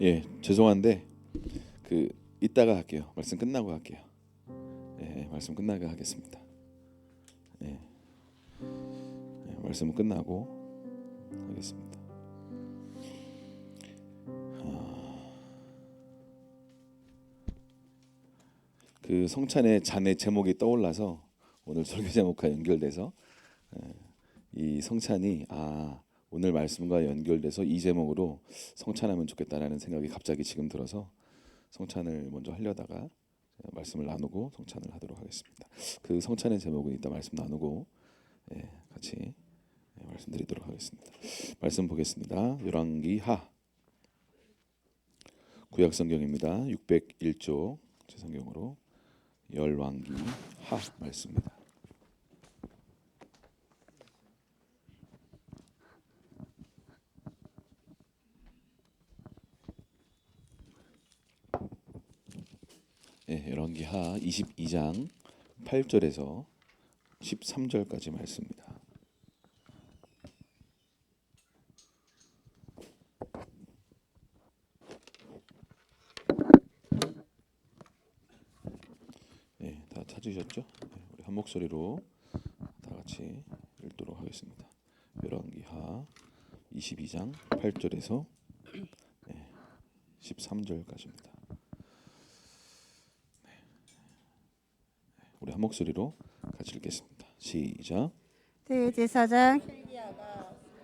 예, 죄송한데 이따가 할게요. 말씀 끝나고 할게요. 예, 말씀 끝나고 하겠습니다. 예, 말씀 끝나고 하겠습니다. 그 성찬의 잔의 제목이 떠올라서 오늘 설교 제목과 연결돼서 이 성찬이 오늘 말씀과 연결돼서 이 제목으로 성찬하면 좋겠다라는 생각이 갑자기 지금 들어서 성찬을 먼저 하려다가 말씀을 나누고 성찬을 하도록 하겠습니다. 그 성찬의 제목은 이따 말씀 나누고 같이 말씀드리도록 하겠습니다. 말씀 보겠습니다. 열왕기하 구약성경입니다. 601조 제 성경으로 열왕기하 말씀입니다. 열왕기하 22장 8절에서 13절까지 말씀입니다. 다 찾으셨죠? 우리 한 목소리로 다 같이 읽도록 하겠습니다. 열왕기하 22장 8절에서 13절까지입니다. 우리 한 목소리로 같이 읽겠습니다. 시작. 대제사장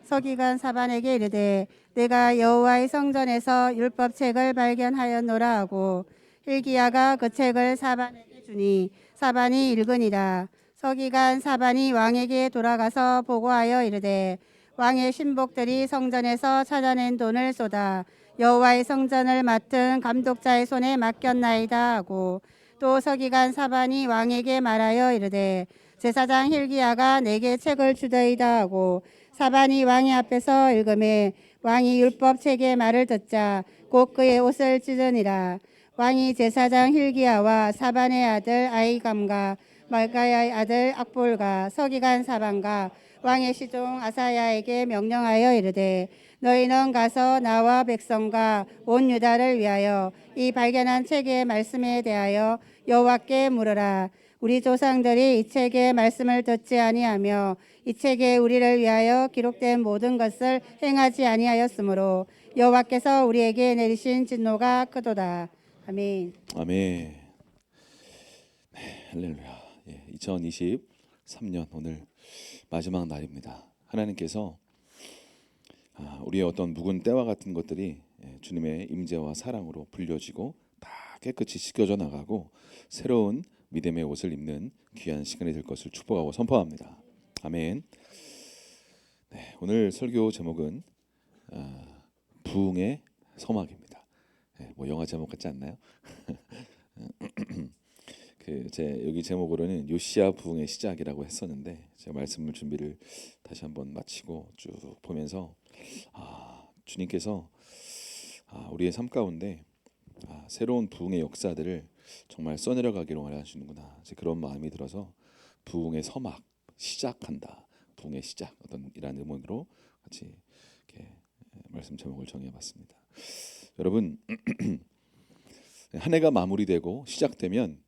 서기관 사반에게 이르되 내가 여호와의 성전에서 율법책을 발견하였노라 하고 hil기야가 그 책을 사반에게 주니 사반이 읽으니라. 서기관 사반이 왕에게 돌아가서 보고하여 이르되 왕의 신복들이 성전에서 찾아낸 돈을 쏟아 여호와의 성전을 맡은 감독자의 손에 맡겼나이다 하고 또 서기관 사반이 왕에게 말하여 이르되 제사장 hil기야가 내게 책을 주더이다 하고 사반이 왕의 앞에서 읽음에 왕이 율법책의 말을 듣자 곧 그의 옷을 찢으니라. 왕이 제사장 hil기야와 사반의 아들 아히감과 말가야의 아들 악볼과 서기관 사반과 왕의 시종 아사야에게 명령하여 이르되 너희는 가서 나와 백성과 온 유다를 위하여 이 발견한 책의 말씀에 대하여 여호와께 물으라. 우리 조상들이 이 책의 말씀을 듣지 아니하며 이 책에 우리를 위하여 기록된 모든 것을 행하지 아니하였으므로 여호와께서 우리에게 내리신 진노가 크도다. 아멘. 아멘. 할렐루야. 2023년 오늘 마지막 날입니다. 하나님께서 우리의 어떤 묵은 때와 같은 것들이 주님의 임재와 사랑으로 불려지고 다 깨끗이 씻겨져 나가고 새로운 믿음의 옷을 입는 귀한 시간이 될 것을 축복하고 선포합니다. 아멘. 오늘 설교 제목은 부흥의 서막입니다. 뭐 영화 제목 같지 않나요? 제 여기 제목으로는 요시야 부흥의 시작이라고 했었는데 제가 말씀을 준비를 다시 한번 마치고 쭉 보면서 주님께서 우리의 삶 가운데 새로운 부흥의 역사들을 정말 써내려가기로 원하시는구나 그런 마음이 들어서 부흥의 서막 시작한다. 부흥의 시작 어떤 이런 의문으로 같이 이렇게 말씀 제목을 정해봤습니다. 여러분 한 해가 마무리되고 시작되면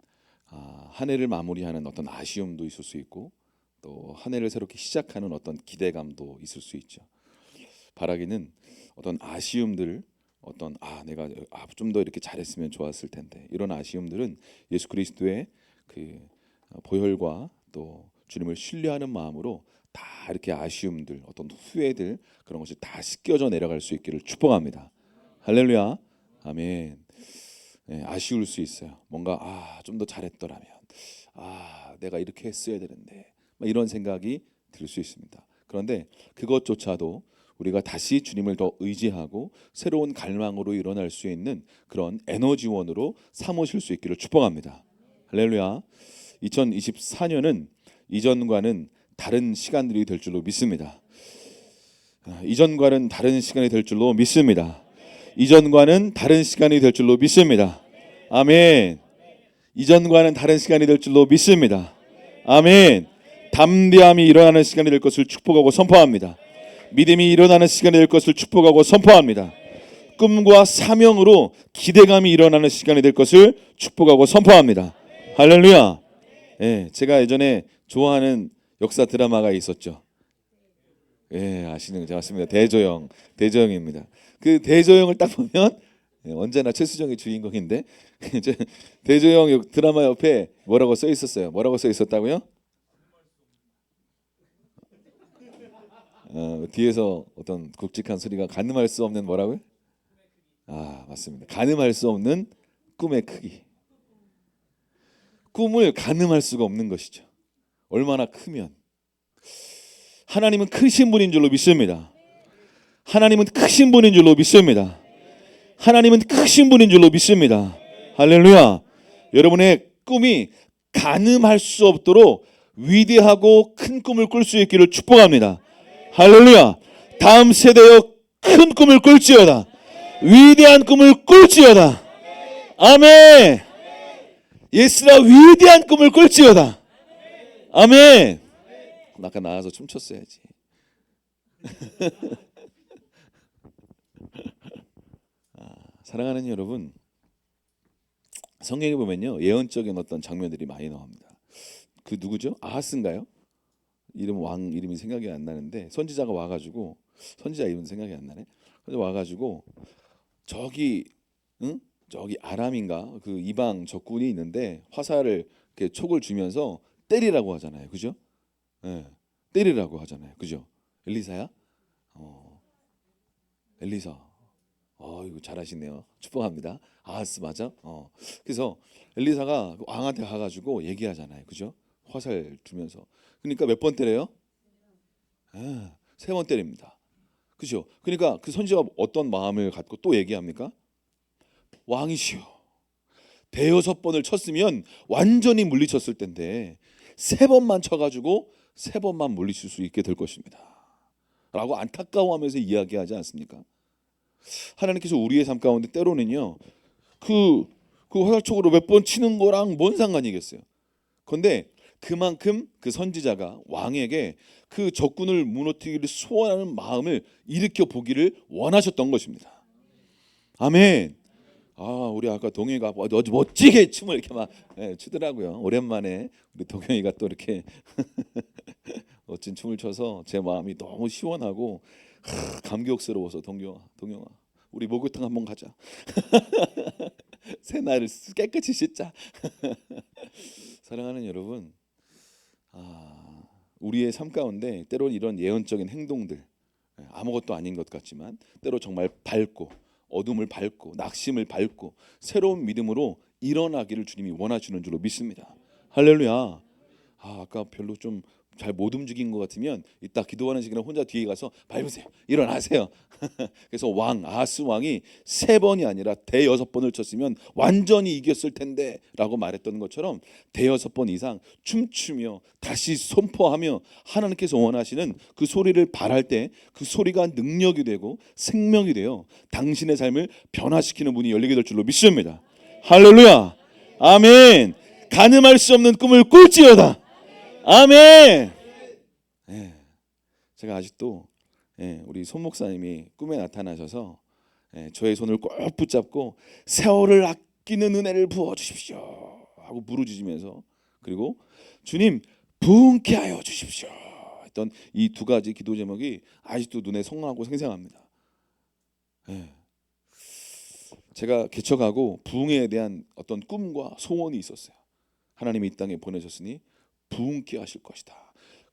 한 해를 마무리하는 어떤 아쉬움도 있을 수 있고 또 한 해를 새롭게 시작하는 어떤 기대감도 있을 수 있죠. 바라기는 어떤 아쉬움들 어떤 내가 좀 더 이렇게 잘했으면 좋았을 텐데 이런 아쉬움들은 예수 그리스도의 그 보혈과 또 주님을 신뢰하는 마음으로 다 이렇게 아쉬움들 어떤 후회들 그런 것이 다 씻겨져 내려갈 수 있기를 축복합니다. 할렐루야. 아멘. 아쉬울 수 있어요. 뭔가 좀 더 잘했더라면 내가 이렇게 했어야 되는데 이런 생각이 들 수 있습니다. 그런데 그것조차도 우리가 다시 주님을 더 의지하고 새로운 갈망으로 일어날 수 있는 그런 에너지원으로 삼으실 수 있기를 축복합니다. 할렐루야. 2024년은 이전과는 다른 시간들이 될 줄로 믿습니다. 이전과는 다른 시간이 될 줄로 믿습니다. 이전과는 다른 시간이 될 줄로 믿습니다. 아멘. 이전과는 다른 시간이 될 줄로 믿습니다. 아멘. 담대함이 일어나는 시간이 될 것을 축복하고 선포합니다. 믿음이 일어나는 시간이 될 것을 축복하고 선포합니다. 꿈과 사명으로 기대감이 일어나는 시간이 될 것을 축복하고 선포합니다. 할렐루야. 예, 제가 예전에 좋아하는 역사 드라마가 있었죠. 예, 아시는 거 맞습니다. 대조영입니다. 그 대조영을 딱 보면 언제나 최수정이 주인공인데 대조영 드라마 옆에 뭐라고 써 있었어요? 뭐라고 써 있었다고요? 뒤에서 어떤 굵직한 소리가 가늠할 수 없는 뭐라고요? 아, 맞습니다. 가늠할 수 없는 꿈의 크기. 꿈을 가늠할 수가 없는 것이죠. 얼마나 크면. 하나님은 크신 분인 줄로 믿습니다. 하나님은 크신 분인 줄로 믿습니다. 하나님은 크신 분인 줄로 믿습니다. 할렐루야. 여러분의 꿈이 가늠할 수 없도록 위대하고 큰 꿈을 꿀 수 있기를 축복합니다. 할렐루야. 다음 세대여 큰 꿈을 꿀지어다. 위대한 꿈을 꿀지어다. 아멘. 예스라 위대한 꿈을 꿀지어다. 아멘. 아까 나와서 춤췄어야지. 사랑하는 여러분, 성경에 보면요 예언적인 어떤 장면들이 많이 나옵니다. 그 누구죠? 아하스인가요? 왕 이름이 생각이 안 나는데 선지자가 와가지고 선지자 이름 생각이 안 나네. 와가지고 저기 아람인가 그 이방 적군이 있는데 화살을 이렇게 촉을 주면서 때리라고 하잖아요, 그죠? 네, 때리라고 하잖아요, 그죠? 엘리사야? 엘리사. 이거 잘하시네요. 축복합니다. 아하스 맞아? 그래서 엘리사가 왕한테 가가지고 얘기하잖아요, 그죠? 화살 주면서. 그러니까 몇 번 때려요? 3번 때립니다. 그죠? 그러니까 그 선지자가 어떤 마음을 갖고 또 얘기합니까? 왕이시여, 대여섯 번을 쳤으면 완전히 물리쳤을 텐데 3번만 쳐가지고 3번만 물리칠 수 있게 될 것입니다. 라고 안타까워하면서 이야기하지 않습니까? 하나님께서 우리의 삶 가운데 때로는요 그 화살촉으로 몇 번 치는 거랑 뭔 상관이겠어요. 그런데 그만큼 그 선지자가 왕에게 그 적군을 무너뜨리기를 소원하는 마음을 일으켜 보기를 원하셨던 것입니다. 아멘. 우리 아까 동영이가 아주 멋지게 춤을 이렇게 막 추더라고요. 오랜만에 우리 동영이가 또 이렇게 멋진 춤을 춰서 제 마음이 너무 시원하고 감격스러워서 동영아 우리 목욕탕 한번 가자. 새날을 깨끗이 씻자. 사랑하는 여러분, 우리의 삶 가운데 때로는 이런 예언적인 행동들 아무것도 아닌 것 같지만 때로 정말 밝고 어둠을 밟고 낙심을 밟고 새로운 믿음으로 일어나기를 주님이 원하시는 줄로 믿습니다. 할렐루야. 아까 별로 좀 잘 못 움직인 것 같으면 이따 기도하는 시간에 혼자 뒤에 가서 밟으세요. 일어나세요. 그래서 아하스 왕이 3번이 아니라 대여섯 번을 쳤으면 완전히 이겼을 텐데 라고 말했던 것처럼 대여섯 번 이상 춤추며 다시 선포하며 하나님께서 원하시는 그 소리를 발할 때 그 소리가 능력이 되고 생명이 되어 당신의 삶을 변화시키는 문이 열리게 될 줄로 믿습니다. 할렐루야. 아멘. 가늠할 수 없는 꿈을 꿀지어다. 아멘. 제가 아직도 우리 손 목사님이 꿈에 나타나셔서 저의 손을 꼭 붙잡고 세월을 아끼는 은혜를 부어 주십시오 하고 부르짖으면서 그리고 주님 부흥케 하여 주십시오 했던 이 2가지 기도 제목이 아직도 눈에 선하고 생생합니다. 제가 개척하고 부흥에 대한 어떤 꿈과 소원이 있었어요. 하나님이 이 땅에 보내셨으니 부흥케 하실 것이다.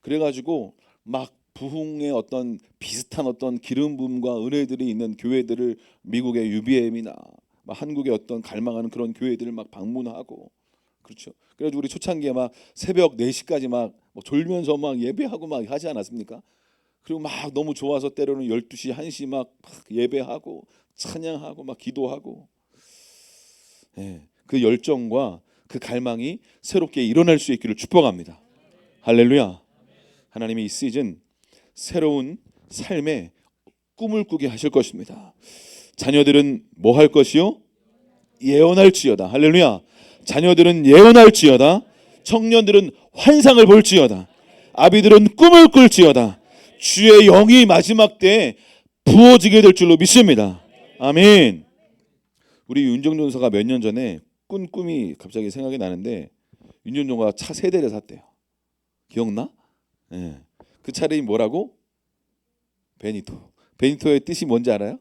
그래가지고 막 부흥의 어떤 비슷한 어떤 기름 부음과 은혜들이 있는 교회들을 미국의 UBM이나 한국의 어떤 갈망하는 그런 교회들을 막 방문하고 그렇죠. 그래서 우리 초창기에 막 새벽 4시까지 막 졸면서 막 예배하고 막 하지 않았습니까? 그리고 막 너무 좋아서 때로는 12시, 1시 막 예배하고 찬양하고 막 기도하고 그 열정과 그 갈망이 새롭게 일어날 수 있기를 축복합니다. 할렐루야. 하나님이 이 시즌 새로운 삶의 꿈을 꾸게 하실 것입니다. 자녀들은 뭐 할 것이요? 예언할지어다. 할렐루야. 자녀들은 예언할지어다. 청년들은 환상을 볼지어다. 아비들은 꿈을 꿀지어다. 주의 영이 마지막 때에 부어지게 될 줄로 믿습니다. 아멘. 우리 윤정전사가 몇 년 전에 꾼 꿈이 갑자기 생각이 나는데 윤정전사가 차 3대를 샀대요. 기억나? 예. 그 차 이름이 뭐라고? 베니토. 베니토의 뜻이 뭔지 알아요?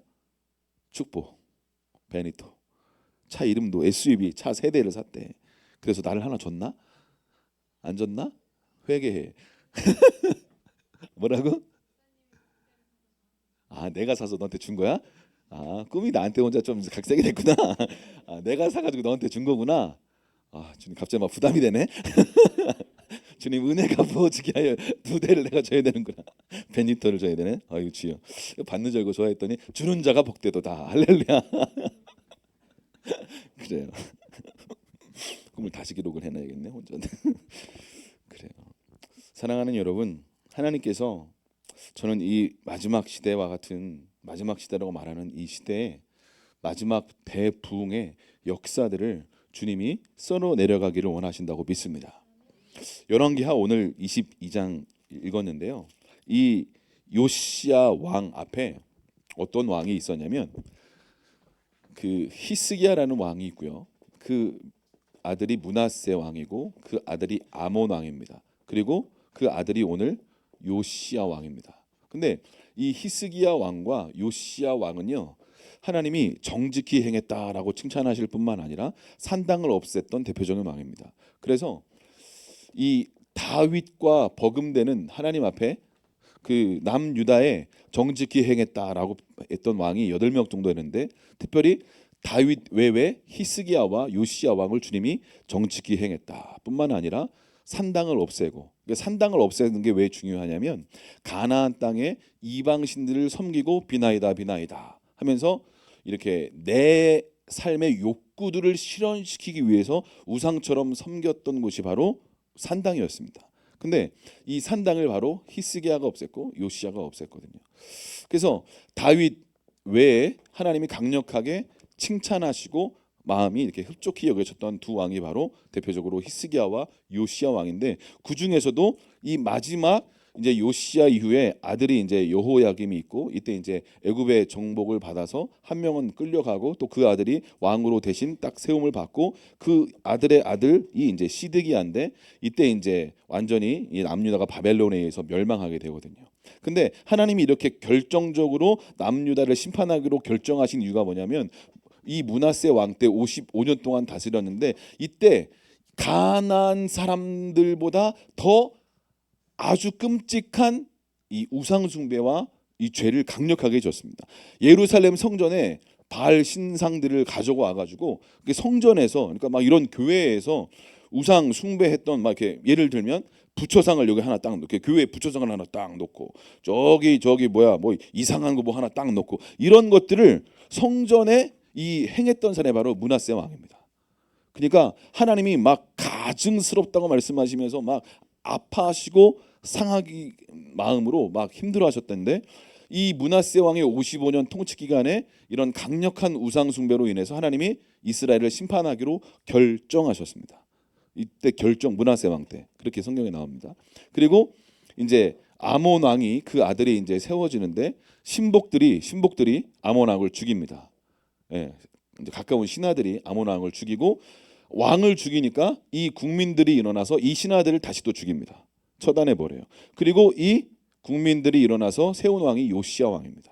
축복. 베니토. 차 이름도 SUV 차 3대를 샀대. 그래서 나를 하나 줬나? 안 줬나? 회개해. 뭐라고? 아, 내가 사서 너한테 준 거야? 아, 꿈이 나한테 혼자 좀 각색이 됐구나. 아, 내가 사가지고 너한테 준 거구나. 아, 주님 갑자기 막 부담이 되네. 주님 은혜가 부어지게 하여 2대를 내가 줘야 되는구나. 베니토를 줘야 되네. 아유 주여. 받는 줄 알고 좋아했더니 주는 자가 복되도다. 할렐루야. 그래요. 꿈을 다시 기록을 해놔야겠네 혼자. 그래요. 사랑하는 여러분, 하나님께서 저는 이 마지막 시대와 같은 마지막 시대라고 말하는 이 시대에 마지막 대부흥의 역사들을 주님이 썰어 내려가기를 원하신다고 믿습니다. 열왕기하 오늘 22장 읽었는데요. 이 요시야 왕 앞에 어떤 왕이 있었냐면 그 히스기야라는 왕이 있고요. 그 아들이 므낫세 왕이고 그 아들이 아몬 왕입니다. 그리고 그 아들이 오늘 요시야 왕입니다. 근데 이 히스기야 왕과 요시야 왕은요, 하나님이 정직히 행했다라고 칭찬하실 뿐만 아니라 산당을 없앴던 대표적인 왕입니다. 그래서 이 다윗과 버금되는 하나님 앞에 그 남유다에 정직히 행했다라고 했던 왕이 8명 정도 되는데, 특별히 다윗 외에 히스기야와 요시야 왕을 주님이 정직히 행했다 뿐만 아니라 산당을 없애고, 산당을 없애는 게 왜 중요하냐면 가나안 땅에 이방 신들을 섬기고 비나이다 비나이다 하면서 이렇게 내 삶의 욕구들을 실현시키기 위해서 우상처럼 섬겼던 곳이 바로 산당이었습니다. 근데 이 산당을 바로 히스기야가 없앴고 요시야가 없앴거든요. 그래서 다윗 외에 하나님이 강력하게 칭찬하시고 마음이 이렇게 흡족히 여겨졌던 두 왕이 바로 대표적으로 히스기야와 요시야 왕인데, 그 중에서도 이 마지막 이제 요시야 이후에 아들이 이제 여호야김이 있고, 이때 이제 애굽의 정복을 받아서 한 명은 끌려가고 또 그 아들이 왕으로 대신 딱 세움을 받고, 그 아들의 아들이 이제 시드기야인데 이때 이제 완전히 이 남유다가 바벨론에 의해서 멸망하게 되거든요. 근데 하나님이 이렇게 결정적으로 남유다를 심판하기로 결정하신 이유가 뭐냐면, 이 므낫세 왕 때 55년 동안 다스렸는데 이때 가나안 사람들보다 더 아주 끔찍한 이 우상 숭배와 이 죄를 강력하게 졌습니다. 예루살렘 성전에 바알 신상들을 가지고 와가지고 성전에서, 그러니까 막 이런 교회에서 우상 숭배했던, 막 이렇게 예를 들면 부처상을 여기 하나 딱 놓고, 교회에 부처상을 하나 딱 놓고, 저기 뭐야 뭐 이상한 거 뭐 하나 딱 놓고, 이런 것들을 성전에 이 행했던 사람이 바로 므낫세 왕입니다. 그러니까 하나님이 막 가증스럽다고 말씀하시면서 막 아파하시고 상하기 마음으로 막 힘들어하셨던데, 이 므낫세 왕의 55년 통치 기간에 이런 강력한 우상 숭배로 인해서 하나님이 이스라엘을 심판하기로 결정하셨습니다. 이때 결정, 므낫세 왕 때 그렇게 성경에 나옵니다. 그리고 이제 아몬 왕이, 그 아들이 이제 세워지는데 신복들이 아몬 왕을 죽입니다. 예, 이제 가까운 신하들이 아몬 왕을 죽이고, 왕을 죽이니까 이 국민들이 일어나서 이 신하들을 다시 또 죽입니다. 처단해 버려요. 그리고 이 국민들이 일어나서 세운 왕이 요시야 왕입니다.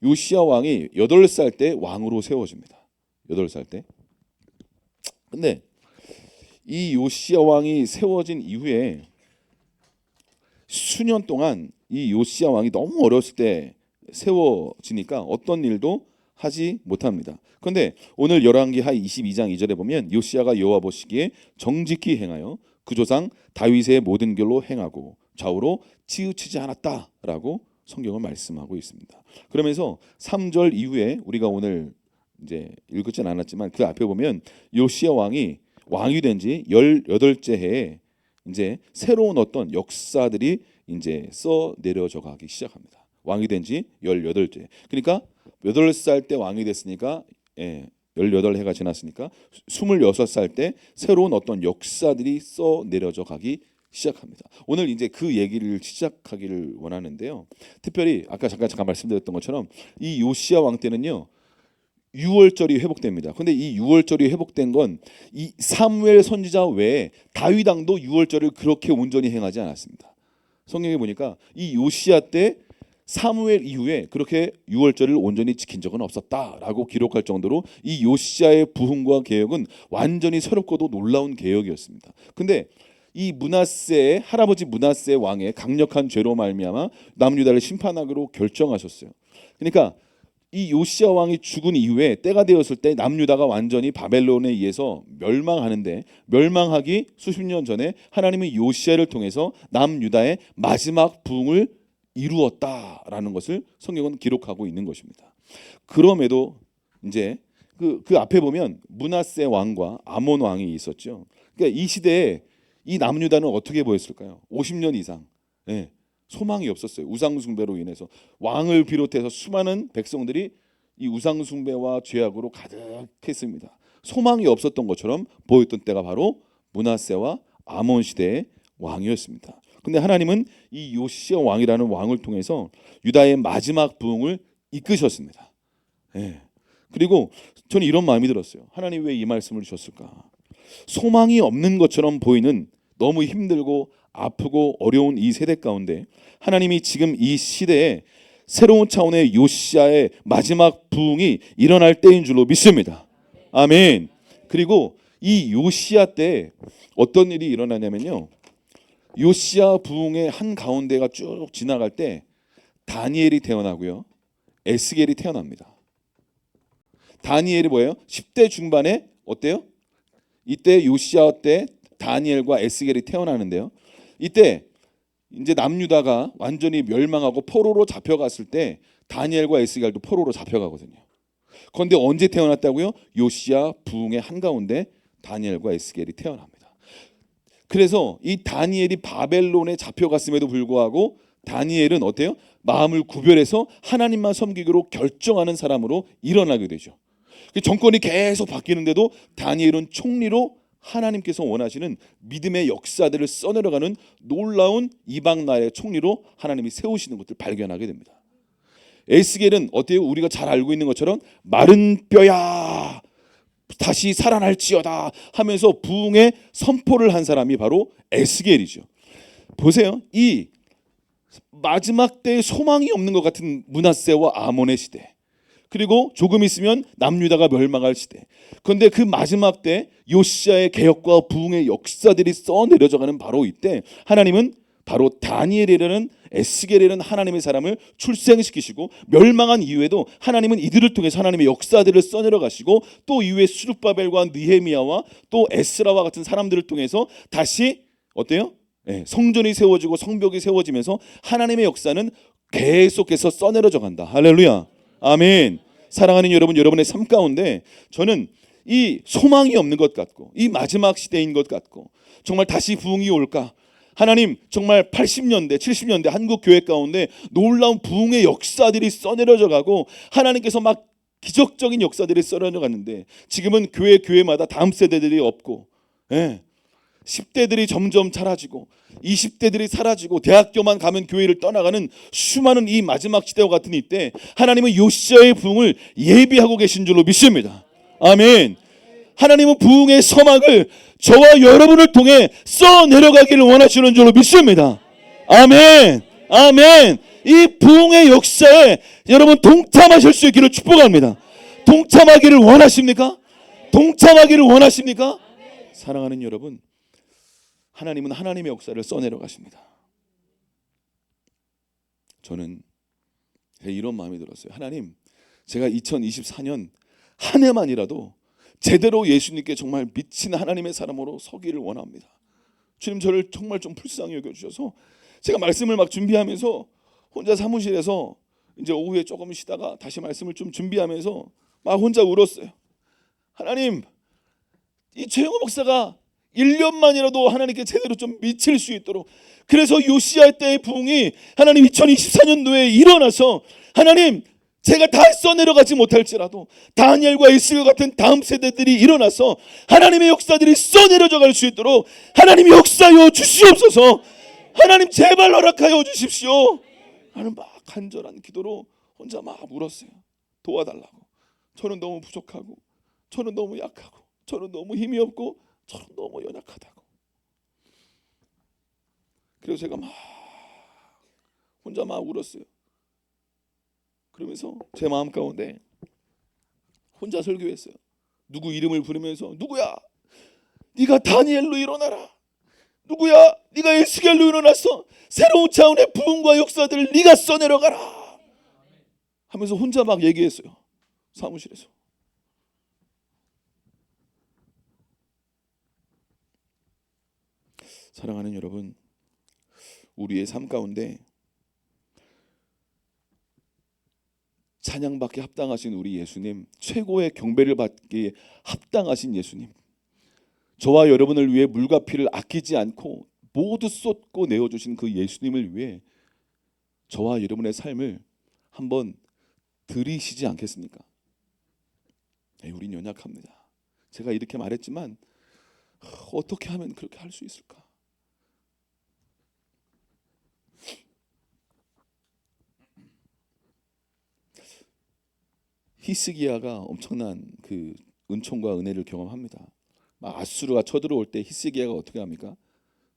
요시야 왕이 8살 때 왕으로 세워집니다. 8살 때. 근데 이 요시야 왕이 세워진 이후에 수년 동안 이 요시야 왕이 너무 어렸을 때 세워지니까 어떤 일도 하지 못합니다. 그런데 오늘 열왕기하 22장 2절에 보면 요시야가 여호와 보시기에 정직히 행하여 그 조상 다윗의 모든 길로 행하고 좌우로 치우치지 않았다라고 성경은 말씀하고 있습니다. 그러면서 3절 이후에 우리가 오늘 이제 읽지는 않았지만 그 앞에 보면 요시야 왕이 된 지 18째 해에 이제 새로운 어떤 역사들이 이제 써 내려져 가기 시작합니다. 왕이 된 지 18째. 그러니까 8살 때 왕이 됐으니까 18해가 지났으니까 26살 때 새로운 어떤 역사들이 써 내려져 가기 시작합니다. 오늘 이제 그 얘기를 시작하기를 원하는데요. 특별히 아까 잠깐 말씀드렸던 것처럼 이 요시야 왕 때는요, 유월절이 회복됩니다. 근데 이 유월절이 회복된 건 이 사무엘 선지자 외에 다윗 왕도 유월절을 그렇게 온전히 행하지 않았습니다. 성경에 보니까 이 요시야 때 사무엘 이후에 그렇게 유월절을 온전히 지킨 적은 없었다라고 기록할 정도로 이 요시야의 부흥과 개혁은 완전히 새롭고도 놀라운 개혁이었습니다. 근데 이 므낫세의 할아버지 므낫세 왕의 강력한 죄로 말미암아 남유다를 심판하기로 결정하셨어요. 그러니까 이 요시야 왕이 죽은 이후에 때가 되었을 때 남유다가 완전히 바벨론에 의해서 멸망하는데, 멸망하기 수십 년 전에 하나님은 요시야를 통해서 남유다의 마지막 부흥을 이루었다라는 것을 성경은 기록하고 있는 것입니다. 그럼에도 이제 그 앞에 보면 므낫세 왕과 아몬 왕이 있었죠. 그러니까 이 시대에 이 남유다는 어떻게 보였을까요? 50년 이상 소망이 없었어요. 우상 숭배로 인해서 왕을 비롯해서 수많은 백성들이 이 우상 숭배와 죄악으로 가득했습니다. 소망이 없었던 것처럼 보였던 때가 바로 므낫세와 아몬 시대의 왕이었습니다. 근데 하나님은 이 요시야 왕이라는 왕을 통해서 유다의 마지막 부흥을 이끄셨습니다. 그리고 저는 이런 마음이 들었어요. 하나님 왜 이 말씀을 주셨을까? 소망이 없는 것처럼 보이는 너무 힘들고 아프고 어려운 이 세대 가운데 하나님이 지금 이 시대에 새로운 차원의 요시야의 마지막 부흥이 일어날 때인 줄로 믿습니다. 아멘. 그리고 이 요시야 때 어떤 일이 일어나냐면요, 요시야 부흥의 한 가운데가 쭉 지나갈 때 다니엘이 태어나고요, 에스겔이 태어납니다. 다니엘이 뭐예요? 10대 중반에 어때요? 이때 요시야 때 다니엘과 에스겔이 태어나는데요, 이때 이제 남유다가 완전히 멸망하고 포로로 잡혀갔을 때 다니엘과 에스겔도 포로로 잡혀가거든요. 그런데 언제 태어났다고요? 요시야 부흥의 한가운데 다니엘과 에스겔이 태어납니다. 그래서 이 다니엘이 바벨론에 잡혀갔음에도 불구하고 다니엘은 어때요? 마음을 구별해서 하나님만 섬기기로 결정하는 사람으로 일어나게 되죠. 정권이 계속 바뀌는데도 다니엘은 총리로 하나님께서 원하시는 믿음의 역사들을 써내려가는 놀라운 이방 나라의 총리로 하나님이 세우시는 것을 발견하게 됩니다. 에스겔은 어때요? 우리가 잘 알고 있는 것처럼 마른 뼈야 다시 살아날지어다 하면서 부흥의 선포를 한 사람이 바로 에스겔이죠. 보세요. 이 마지막 때에 소망이 없는 것 같은 므낫세와 아몬의 시대, 그리고 조금 있으면 남유다가 멸망할 시대. 그런데 그 마지막 때 요시야의 개혁과 부흥의 역사들이 써내려져가는 바로 이때 하나님은 바로 다니엘이라는 에스겔이라는 하나님의 사람을 출생시키시고, 멸망한 이후에도 하나님은 이들을 통해서 하나님의 역사들을 써내려가시고, 또 이후에 수룹바벨과 느헤미야와 또 에스라와 같은 사람들을 통해서 다시 어때요? 성전이 세워지고 성벽이 세워지면서 하나님의 역사는 계속해서 써내려져 간다. 할렐루야. 아멘. 사랑하는 여러분, 여러분의 삶 가운데 저는 이 소망이 없는 것 같고 이 마지막 시대인 것 같고 정말 다시 부흥이 올까? 하나님, 정말 80년대 70년대 한국 교회 가운데 놀라운 부흥의 역사들이 써내려져 가고 하나님께서 막 기적적인 역사들이 써내려 갔는데 지금은 교회마다 다음 세대들이 없고 10대들이 점점 사라지고 20대들이 사라지고 대학교만 가면 교회를 떠나가는 수많은 이 마지막 시대와 같은 이때 하나님은 요시야의 부흥을 예비하고 계신 줄로 믿습니다. 아멘. 하나님은 부흥의 서막을 저와 여러분을 통해 써내려가기를 원하시는 줄로 믿습니다. 아멘. 아멘. 이 부흥의 역사에 여러분 동참하실 수 있기를 축복합니다. 동참하기를 원하십니까? 동참하기를 원하십니까? 사랑하는 여러분, 하나님은 하나님의 역사를 써내려 가십니다. 저는 이런 마음이 들었어요. 하나님, 제가 2024년 한 해만이라도 제대로 예수님께 정말 미친 하나님의 사람으로 서기를 원합니다. 주님, 저를 정말 좀 불쌍히 여겨주셔서 제가 말씀을 막 준비하면서 혼자 사무실에서 이제 오후에 조금 쉬다가 다시 말씀을 좀 준비하면서 막 혼자 울었어요. 하나님, 이 최영호 목사가 1년만이라도 하나님께 제대로 좀 미칠 수 있도록, 그래서 요시야 때의 부흥이 하나님 2024년도에 일어나서 하나님, 제가 다 써내려가지 못할지라도 다니엘과 에스겔 같은 다음 세대들이 일어나서 하나님의 역사들이 써내려져 갈 수 있도록 하나님이 역사하여 주시옵소서. 하나님, 제발 허락하여 주십시오. 나는 막 간절한 기도로 혼자 막 울었어요. 도와달라고. 저는 너무 부족하고, 저는 너무 약하고, 저는 너무 힘이 없고, 저는 너무 연약하다고. 그래서 제가 막 혼자 막 울었어요. 그러면서 제 마음 가운데 혼자 설교했어요. 누구 이름을 부르면서, 누구야? 네가 다니엘로 일어나라. 누구야? 네가 에스겔로 일어났어. 새로운 차원의 부흥과 역사들을 네가 써내려가라 하면서 혼자 막 얘기했어요. 사무실에서. 사랑하는 여러분, 우리의 삶 가운데 찬양받기 합당하신 우리 예수님, 최고의 경배를 받기에 합당하신 예수님, 저와 여러분을 위해 물과 피를 아끼지 않고 모두 쏟고 내어주신 그 예수님을 위해 저와 여러분의 삶을 한번 들이시지 않겠습니까? 네, 우린 연약합니다. 제가 이렇게 말했지만 어떻게 하면 그렇게 할 수 있을까? 히스기야가 엄청난 그 은총과 은혜를 경험합니다. 막 아수르가 쳐들어올 때 히스기야가 어떻게 합니까?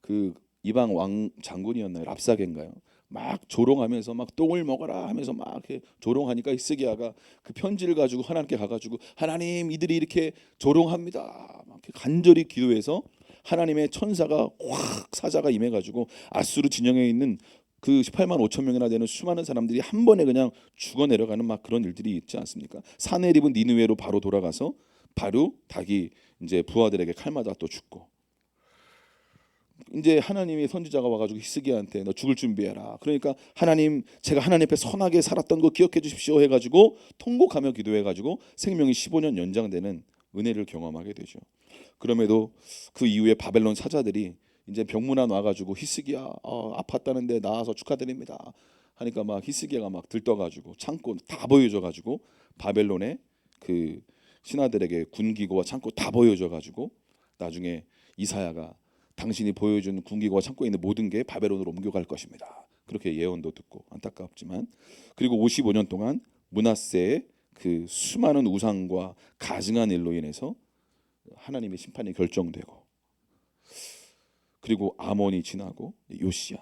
그 이방 왕 장군이었나요? 랍사게인가요? 막 조롱하면서 막 똥을 먹어라 하면서 막 이렇게 조롱하니까 히스기야가 그 편지를 가지고 하나님께 가가지고, 하나님, 이들이 이렇게 조롱합니다. 막 이렇게 간절히 기도해서 하나님의 천사가 확 사자가 임해가지고 아수르 진영에 있는 그 18만 5천 명이나 되는 수많은 사람들이 한 번에 그냥 죽어 내려가는 막 그런 일들이 있지 않습니까? 사내립은 니느웨로 바로 돌아가서 바로 닭이 이제 부하들에게 칼 맞아 또 죽고, 이제 하나님의 선지자가 와가지고 히스기야한테 너 죽을 준비해라. 그러니까 하나님, 제가 하나님 앞에 선하게 살았던 거 기억해 주십시오 해가지고 통곡하며 기도해가지고 생명이 15년 연장되는 은혜를 경험하게 되죠. 그럼에도 그 이후에 바벨론 사자들이 이제 병문안 와가지고 히스기야 아팠다는데 나와서 축하드립니다 하니까 막 히스기야가 막 들떠가지고 창고 다 보여줘가지고 바벨론의 그 신하들에게 군기고와 창고 다 보여줘가지고 나중에 이사야가 당신이 보여준 군기고와 창고에 있는 모든 게 바벨론으로 옮겨갈 것입니다. 그렇게 예언도 듣고, 안타깝지만, 그리고 55년 동안 므낫세의 그 수많은 우상과 가증한 일로 인해서 하나님의 심판이 결정되고, 그리고 아몬이 지나고 요시야.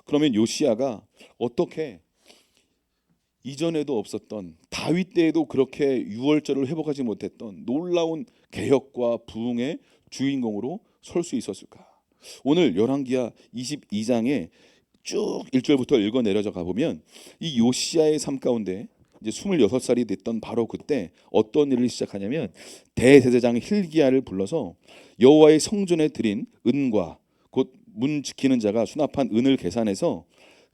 그러면 요시야가 어떻게 이전에도 없었던, 다윗 때에도 그렇게 유월절을 회복하지 못했던 놀라운 개혁과 부흥의 주인공으로 설 수 있었을까? 오늘 열왕기하 22장에 쭉 1절부터 읽어 내려져 가보면 이 요시야의 삶 가운데 이제 26살이 됐던 바로 그때 어떤 일을 시작하냐면, 대제사장 hil기야를 불러서 여호와의 성전에 드린 은과 곧 문 지키는 자가 수납한 은을 계산해서,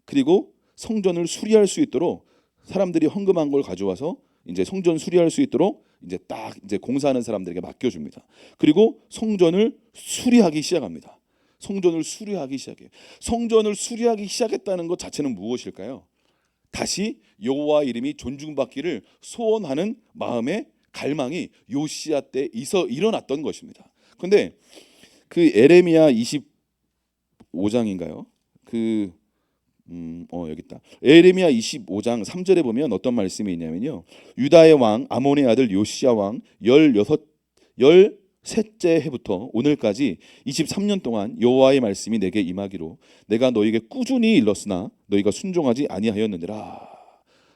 그리고 성전을 수리할 수 있도록 사람들이 헌금한 걸 가져와서 이제 성전 수리할 수 있도록 이제 딱 이제 공사하는 사람들에게 맡겨줍니다. 그리고 성전을 수리하기 시작합니다. 성전을 수리하기 시작해요. 성전을 수리하기 시작했다는 것 자체는 무엇일까요? 다시 여호와 이름이 존중받기를 소원하는 마음의 갈망이 요시야 때 일어났던 것입니다. 그런데 그 에레미야 25장인가요? 여기 있다. 에레미야 25장 3절에 보면 어떤 말씀이 있냐면요, 유다의 왕 아몬의 아들 요시야 왕 13째 해부터 오늘까지 23년 동안 여호와의 말씀이 내게 임하기로 내가 너에게 꾸준히 일렀으나 너희가 순종하지 아니하였느니라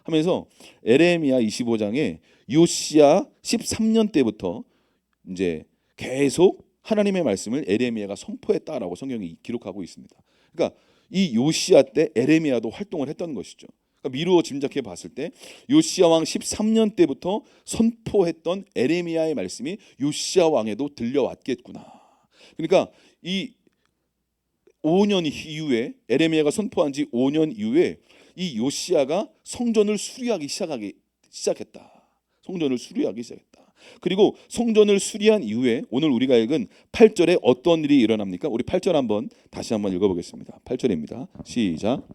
하면서, 에레미야 25장에 요시야 13년 때부터 이제 계속 하나님의 말씀을 에레미야가 선포했다라고 성경이 기록하고 있습니다. 그러니까 이 요시야 때 에레미야도 활동을 했던 것이죠. 그러니까 미루어 짐작해 봤을 때 요시야 왕 13년 때부터 선포했던 에레미야의 말씀이 요시야 왕에도 들려왔겠구나. 그러니까 이 5년 이후에, 에레미야가 선포한 지 5년 이후에 이 요시야가 성전을 수리하기 시작했다. 성전을 수리하기 시작했다. 그리고 성전을 수리한 이후에 오늘 우리가 읽은 8절에 어떤 일이 일어납니까? 우리 8절 한번 다시 한번 읽어보겠습니다. 8절입니다. 시작.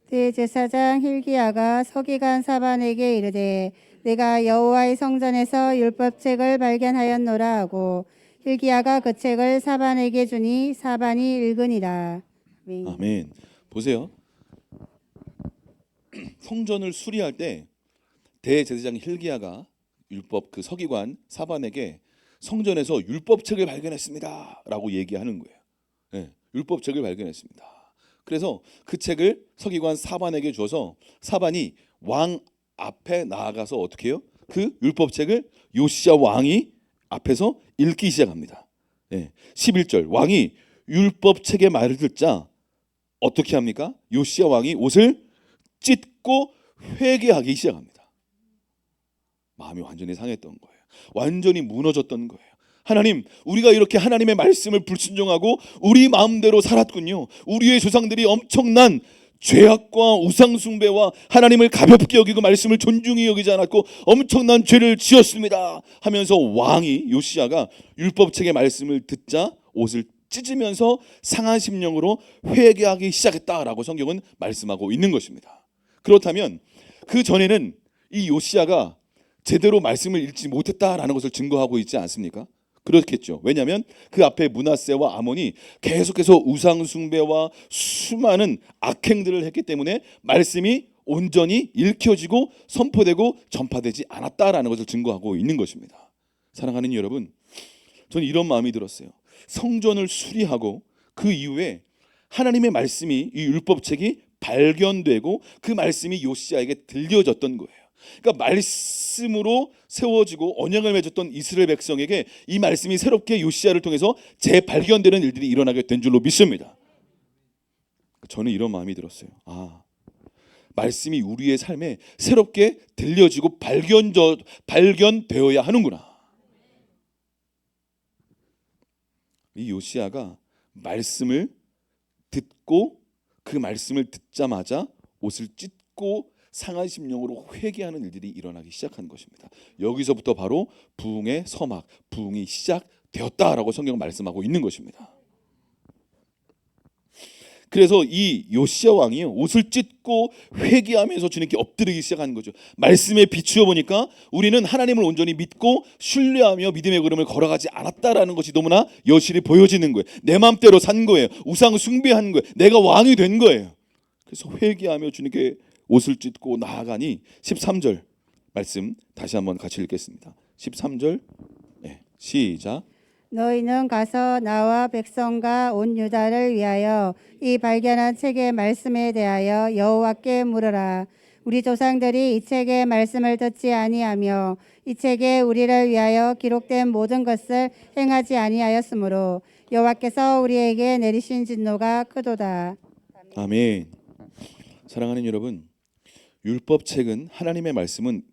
대제사장 hil기야가 서기관 사반에게 이르되 내가 여호와의 성전에서 율법책을 발견하였노라 하고 hil기야가 그 책을 사반에게 주니 사반이 읽으니라. 아멘. 아멘. 보세요. 성전을 수리할 때 대제사장 hil기야가 율법 그 서기관 사반에게 성전에서 율법책을 발견했습니다라고 얘기하는 거예요. 예, 율법책을 발견했습니다. 그래서 그 책을 서기관 사반에게 줘서 사반이 왕 앞에 나아가서 어떻게 해요? 그 율법책을 요시야 왕이 앞에서 읽기 시작합니다. 예, 11절 왕이 율법책의 말을 듣자 어떻게 합니까? 요시야 왕이 옷을 찢고 회개하기 시작합니다. 마음이 완전히 상했던 거예요. 완전히 무너졌던 거예요. 하나님, 우리가 이렇게 하나님의 말씀을 불순종하고 우리 마음대로 살았군요. 우리의 조상들이 엄청난 죄악과 우상숭배와 하나님을 가볍게 여기고 말씀을 존중히 여기지 않았고 엄청난 죄를 지었습니다 하면서 왕이 요시야가 율법책의 말씀을 듣자 옷을 찢으면서 상한 심령으로 회개하기 시작했다라고 성경은 말씀하고 있는 것입니다. 그렇다면 그 전에는 이 요시야가 제대로 말씀을 읽지 못했다라는 것을 증거하고 있지 않습니까? 그렇겠죠. 왜냐하면 그 앞에 므낫세와 아몬이 계속해서 우상 숭배와 수많은 악행들을 했기 때문에 말씀이 온전히 읽혀지고 선포되고 전파되지 않았다라는 것을 증거하고 있는 것입니다. 사랑하는 여러분, 저는 이런 마음이 들었어요. 성전을 수리하고 그 이후에 하나님의 말씀이 이 율법책이 발견되고 그 말씀이 요시야에게 들려졌던 거예요. 그러니까 말씀으로 세워지고 언약을 맺었던 이스라엘 백성에게 이 말씀이 새롭게 요시야를 통해서 재발견되는 일들이 일어나게 된 줄로 믿습니다. 저는 이런 마음이 들었어요. 말씀이 우리의 삶에 새롭게 들려지고 발견되어야 하는구나. 이 요시야가 말씀을 듣고 그 말씀을 듣자마자 옷을 찢고 상한 심령으로 회개하는 일들이 일어나기 시작한 것입니다. 여기서부터 바로 부흥의 서막, 부흥이 시작되었다라고 성경은 말씀하고 있는 것입니다. 그래서 이 요시야 왕이 옷을 찢고 회개하면서 주님께 엎드리기 시작한 거죠. 말씀에 비추어 보니까 우리는 하나님을 온전히 믿고 신뢰하며 믿음의 걸음을 걸어가지 않았다라는 것이 너무나 여실히 보여지는 거예요. 내 마음대로 산 거예요. 우상 숭배한 거예요. 내가 왕이 된 거예요. 그래서 회개하며 주님께 옷을 찢고 나아가니 13절 말씀 다시 한번 같이 읽겠습니다. 13절 시작. 너희는 가서 나와 백성과 온 유다를 위하여 이 발견한 책의 말씀에 대하여 여호와께 물으라. 우리 조상들이 이 책의 말씀을 듣지 아니하며 이 책에 우리를 위하여 기록된 모든 것을 행하지 아니하였으므로 여호와께서 우리에게 내리신 진노가 크도다. 아멘. 사랑하는 여러분, 율법책은 하나님의 말씀은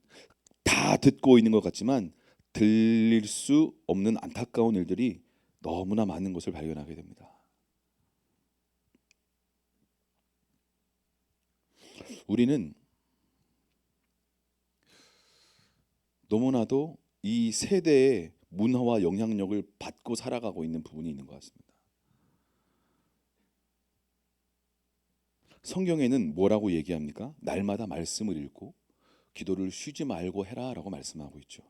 다 듣고 있는 것 같지만 들릴 수 없는 안타까운 일들이 너무나 많은 것을 발견하게 됩니다. 우리는 너무나도 이 세대의 문화와 영향력을 받고 살아가고 있는 부분이 있는 것 같습니다. 성경에는 뭐라고 얘기합니까? 날마다 말씀을 읽고 기도를 쉬지 말고 해라라고 말씀하고 있죠.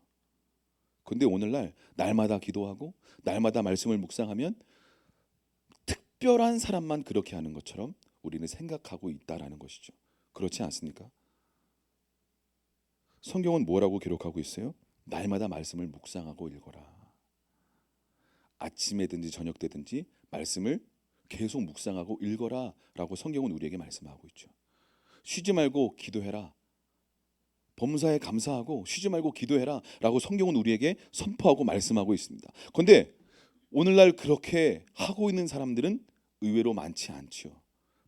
근데 오늘날 날마다 기도하고 날마다 말씀을 묵상하면 특별한 사람만 그렇게 하는 것처럼 우리는 생각하고 있다라는 것이죠. 그렇지 않습니까? 성경은 뭐라고 기록하고 있어요? 날마다 말씀을 묵상하고 읽어라. 아침에든지 저녁 때든지 말씀을 계속 묵상하고 읽어라 라고 성경은 우리에게 말씀하고 있죠. 쉬지 말고 기도해라. 범사에 감사하고 쉬지 말고 기도해라 라고 성경은 우리에게 선포하고 말씀하고 있습니다. 그런데 오늘날 그렇게 하고 있는 사람들은 의외로 많지 않죠.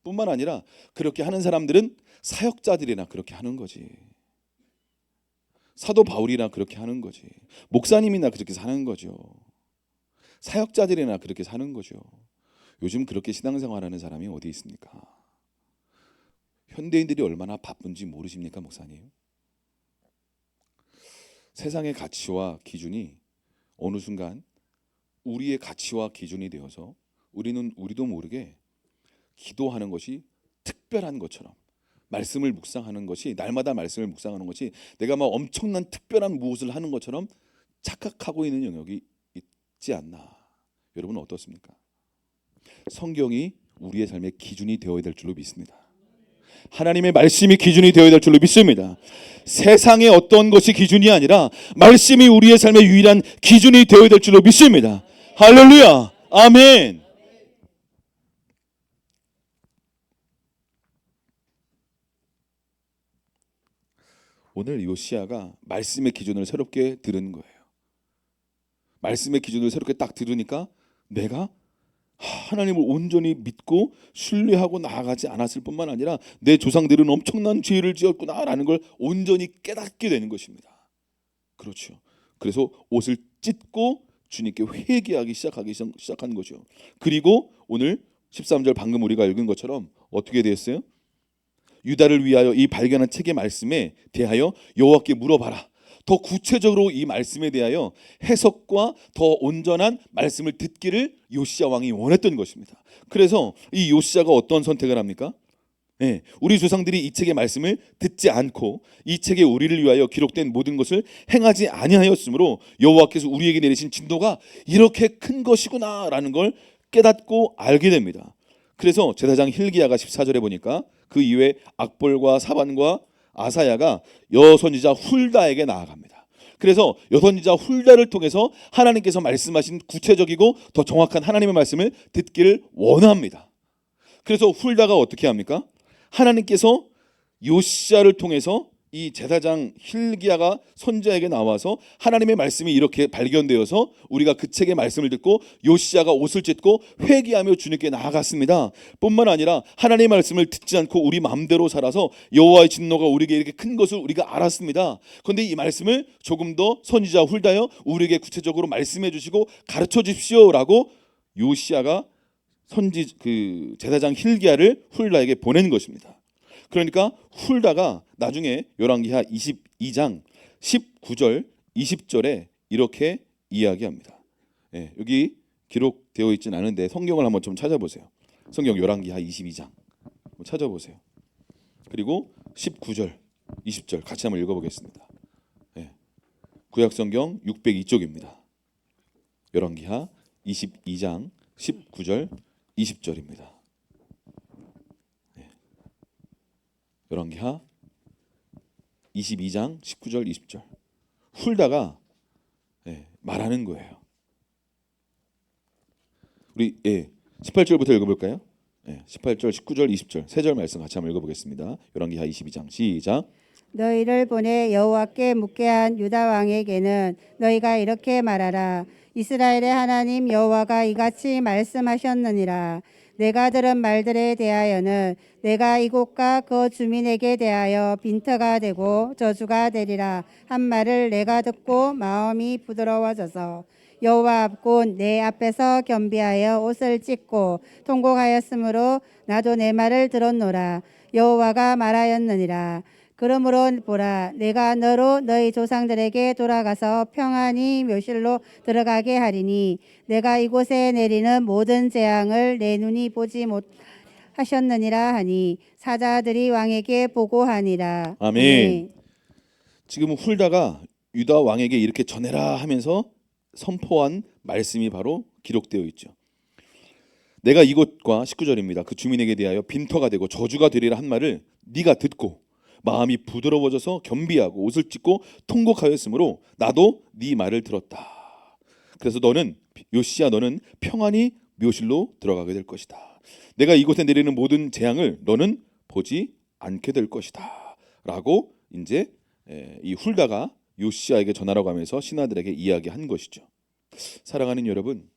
뿐만 아니라 그렇게 하는 사람들은 사역자들이나 그렇게 하는 거지. 사도 바울이나 그렇게 하는 거지. 목사님이나 그렇게 사는 거죠. 사역자들이나 그렇게 사는 거죠. 요즘 그렇게 신앙생활하는 사람이 어디 있습니까? 현대인들이 얼마나 바쁜지 모르십니까, 목사님? 세상의 가치와 기준이 어느 순간 우리의 가치와 기준이 되어서 우리도 모르게 기도하는 것이 특별한 것처럼 말씀을 묵상하는 것이 날마다 말씀을 묵상하는 것이 내가 막 엄청난 특별한 무엇을 하는 것처럼 착각하고 있는 영역이 있지 않나. 여러분 어떻습니까? 성경이 우리의 삶의 기준이 되어야 될 줄로 믿습니다. 하나님의 말씀이 기준이 되어야 될 줄로 믿습니다. 세상의 어떤 것이 기준이 아니라 말씀이 우리의 삶의 유일한 기준이 되어야 될 줄로 믿습니다. 할렐루야. 아멘. 오늘 요시야가 말씀의 기준을 새롭게 들은 거예요. 말씀의 기준을 새롭게 딱 들으니까 내가 하나님을 온전히 믿고 신뢰하고 나아가지 않았을 뿐만 아니라 내 조상들은 엄청난 죄를 지었구나라는 걸 온전히 깨닫게 되는 것입니다. 그렇죠. 그래서 옷을 찢고 주님께 회개하기 시작한 거죠. 그리고 오늘 13절 방금 우리가 읽은 것처럼 어떻게 되었어요? 유다를 위하여 이 발견한 책의 말씀에 대하여 여호와께 물어봐라. 더 구체적으로 이 말씀에 대하여 해석과 더 온전한 말씀을 듣기를 요시야 왕이 원했던 것입니다. 그래서 이 요시야가 어떤 선택을 합니까? 우리 조상들이 이 책의 말씀을 듣지 않고 이 책에 우리를 위하여 기록된 모든 것을 행하지 아니하였으므로 여호와께서 우리에게 내리신 진노가 이렇게 큰 것이구나라는 걸 깨닫고 알게 됩니다. 그래서 제사장 hil기야가 14절에 보니까 그 이후에 악볼과 사반과 아사야가 여선지자 훌다에게 나아갑니다. 그래서 여선지자 훌다를 통해서 하나님께서 말씀하신 구체적이고 더 정확한 하나님의 말씀을 듣기를 원합니다. 그래서 훌다가 어떻게 합니까? 하나님께서 요시야를 통해서 이 제사장 hil기야가 선지자에게 나와서 하나님의 말씀이 이렇게 발견되어서 우리가 그 책의 말씀을 듣고 요시야가 옷을 찢고 회개하며 주님께 나아갔습니다. 뿐만 아니라 하나님의 말씀을 듣지 않고 우리 마음대로 살아서 여호와의 진노가 우리에게 이렇게 큰 것을 우리가 알았습니다. 그런데 이 말씀을 조금 더 선지자 훌다여 우리에게 구체적으로 말씀해 주시고 가르쳐 주십시오라고 요시야가 제사장 hil기야를 훌다에게 보낸 것입니다. 그러니까 훌다가 나중에 열왕기하 22장 19절 20절에 이렇게 이야기합니다. 여기 기록되어 있진 않은데 성경을 한번 좀 찾아보세요. 성경 열왕기하 22장 한번 찾아보세요. 그리고 19절 20절 같이 한번 읽어보겠습니다. 구약성경 602쪽입니다. 열왕기하 22장 19절 20절입니다. 열왕기하 22장 19절 20절 훌다가 말하는 거예요. 우리 18절부터 읽어볼까요? 18절 19절 20절 세 절 말씀 같이 한번 읽어보겠습니다. 열왕기하 22장 시작. 너희를 보내 여호와께 묻게 한 유다 왕에게는 너희가 이렇게 말하라. 이스라엘의 하나님 여호와가 이같이 말씀하셨느니라. 내가 들은 말들에 대하여는 내가 이곳과 그 주민에게 대하여 빈터가 되고 저주가 되리라 한 말을 내가 듣고 마음이 부드러워져서 여호와 앞 곧 내 앞에서 겸비하여 옷을 찢고 통곡하였으므로 나도 내 말을 들었노라. 여호와가 말하였느니라. 그러므로 보라, 내가 너로 너희 조상들에게 돌아가서 평안히 묘실로 들어가게 하리니 내가 이곳에 내리는 모든 재앙을 내 눈이 보지 못하셨느니라 하니 사자들이 왕에게 보고하니라. 아멘. 지금 훌다가 유다 왕에게 이렇게 전해라 하면서 선포한 말씀이 바로 기록되어 있죠. 내가 이곳과 19절입니다. 그 주민에게 대하여 빈터가 되고 저주가 되리라 한 말을 네가 듣고 마음이 부드러워져서 겸비하고 옷을 찢고 통곡하였으므로 나도 네 말을 들었다. 그래서 너는 요시야 너는 평안히 묘실로 들어가게 될 것이다. 내가 이곳에 내리는 모든 재앙을 너는 보지 않게 될 것이다. 라고 이제 이 훌다가 요시야에게 전하라고 하면서 신하들에게 이야기한 것이죠. 사랑하는 여러분,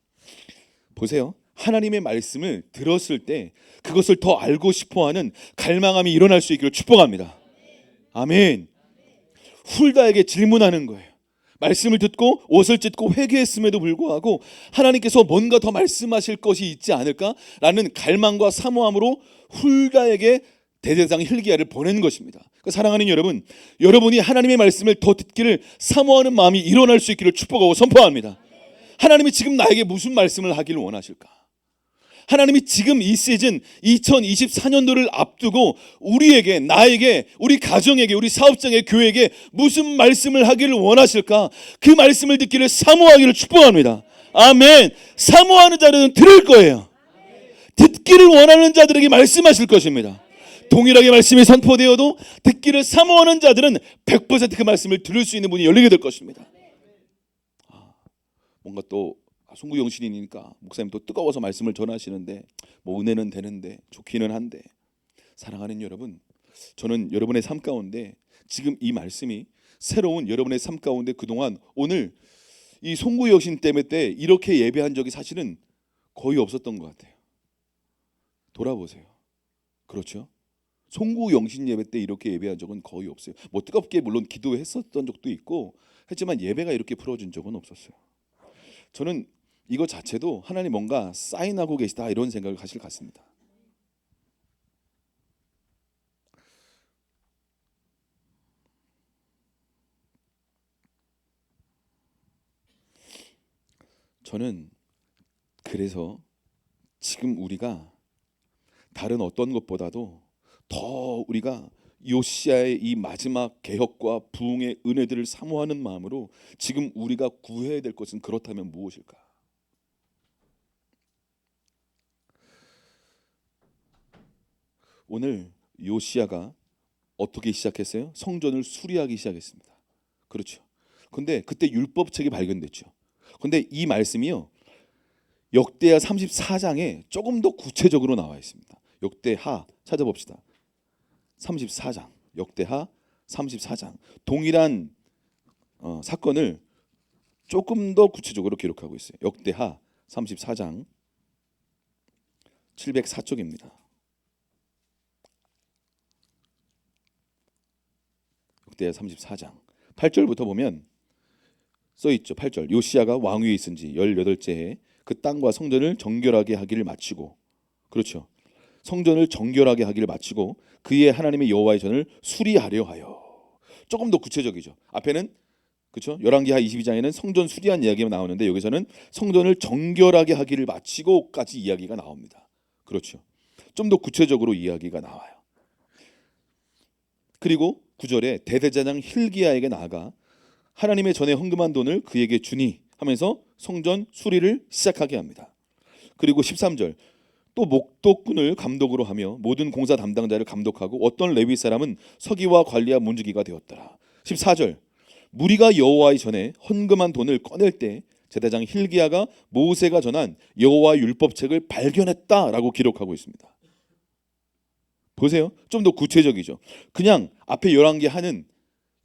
보세요. 하나님의 말씀을 들었을 때 그것을 더 알고 싶어하는 갈망함이 일어날 수 있기를 축복합니다. 아멘. 훌다에게 질문하는 거예요. 말씀을 듣고 옷을 찢고 회개했음에도 불구하고 하나님께서 뭔가 더 말씀하실 것이 있지 않을까라는 갈망과 사모함으로 훌다에게 대제사장 hil기야를 보낸 것입니다. 사랑하는 여러분, 여러분이 하나님의 말씀을 더 듣기를 사모하는 마음이 일어날 수 있기를 축복하고 선포합니다. 하나님이 지금 나에게 무슨 말씀을 하기를 원하실까? 하나님이 지금 이 시즌 2024년도를 앞두고 우리에게, 나에게, 우리 가정에게, 우리 사업장에, 교회에게 무슨 말씀을 하기를 원하실까? 그 말씀을 듣기를 사모하기를 축복합니다. 아멘. 사모하는 자들은 들을 거예요. 듣기를 원하는 자들에게 말씀하실 것입니다. 동일하게 말씀이 선포되어도 듣기를 사모하는 자들은 100% 그 말씀을 들을 수 있는 문이 열리게 될 것입니다. 뭔가 또 송구영신이니까 목사님 또 뜨거워서 말씀을 전하시는데 뭐 은혜는 되는데 좋기는 한데, 사랑하는 여러분, 저는 여러분의 삶 가운데 지금 이 말씀이 새로운 여러분의 삶 가운데 그동안 오늘 이 송구영신 때문에 이렇게 예배한 적이 사실은 거의 없었던 것 같아요. 돌아보세요. 그렇죠? 송구영신 예배 때 이렇게 예배한 적은 거의 없어요. 뭐 뜨겁게 물론 기도했었던 적도 있고 했지만 예배가 이렇게 풀어진 적은 없었어요. 저는 이거 자체도 하나님 뭔가 사인하고 계시다 이런 생각을 사실 갖습니다. 저는 그래서 지금 우리가 다른 어떤 것보다도 더 우리가 요시야의 이 마지막 개혁과 부흥의 은혜들을 사모하는 마음으로 지금 우리가 구해야 될 것은 그렇다면 무엇일까? 오늘 요시야가 어떻게 시작했어요? 성전을 수리하기 시작했습니다. 그렇죠. 근데 그때 율법책이 발견됐죠. 근데 이 말씀이요, 역대하 34장에 조금 더 구체적으로 나와 있습니다. 역대하 찾아봅시다. 34장, 역대하 34장. 동일한 사건을 조금 더 구체적으로 기록하고 있어요. 역대하 34장 704쪽입니다. 역대하 34장 8절부터 보면 써있죠. 8절. 요시야가 왕위에 있은 지 18째 해 그 땅과 성전을 정결하게 하기를 마치고, 그렇죠, 성전을 정결하게 하기를 마치고 그의 하나님의 여호와의 전을 수리하려 하여. 조금 더 구체적이죠. 앞에는 그렇죠, 열왕기하 22장에는 성전 수리한 이야기가 나오는데 여기서는 성전을 정결하게 하기를 마치고까지 이야기가 나옵니다. 그렇죠. 좀 더 구체적으로 이야기가 나와요. 그리고 9절에 대제사장 힐기야에게 나아가 하나님의 전에 헌금한 돈을 그에게 주니 하면서 성전 수리를 시작하게 합니다. 그리고 13절, 또 목독군을 감독으로 하며 모든 공사 담당자를 감독하고 어떤 레위 사람은 서기와 관리와 문지기가 되었더라. 14절, 무리가 여호와의 전에 헌금한 돈을 꺼낼 때 제사장 힐기야가 모세가 전한 여호와 율법책을 발견했다라고 기록하고 있습니다. 보세요. 좀 더 구체적이죠. 그냥 앞에 11개 하는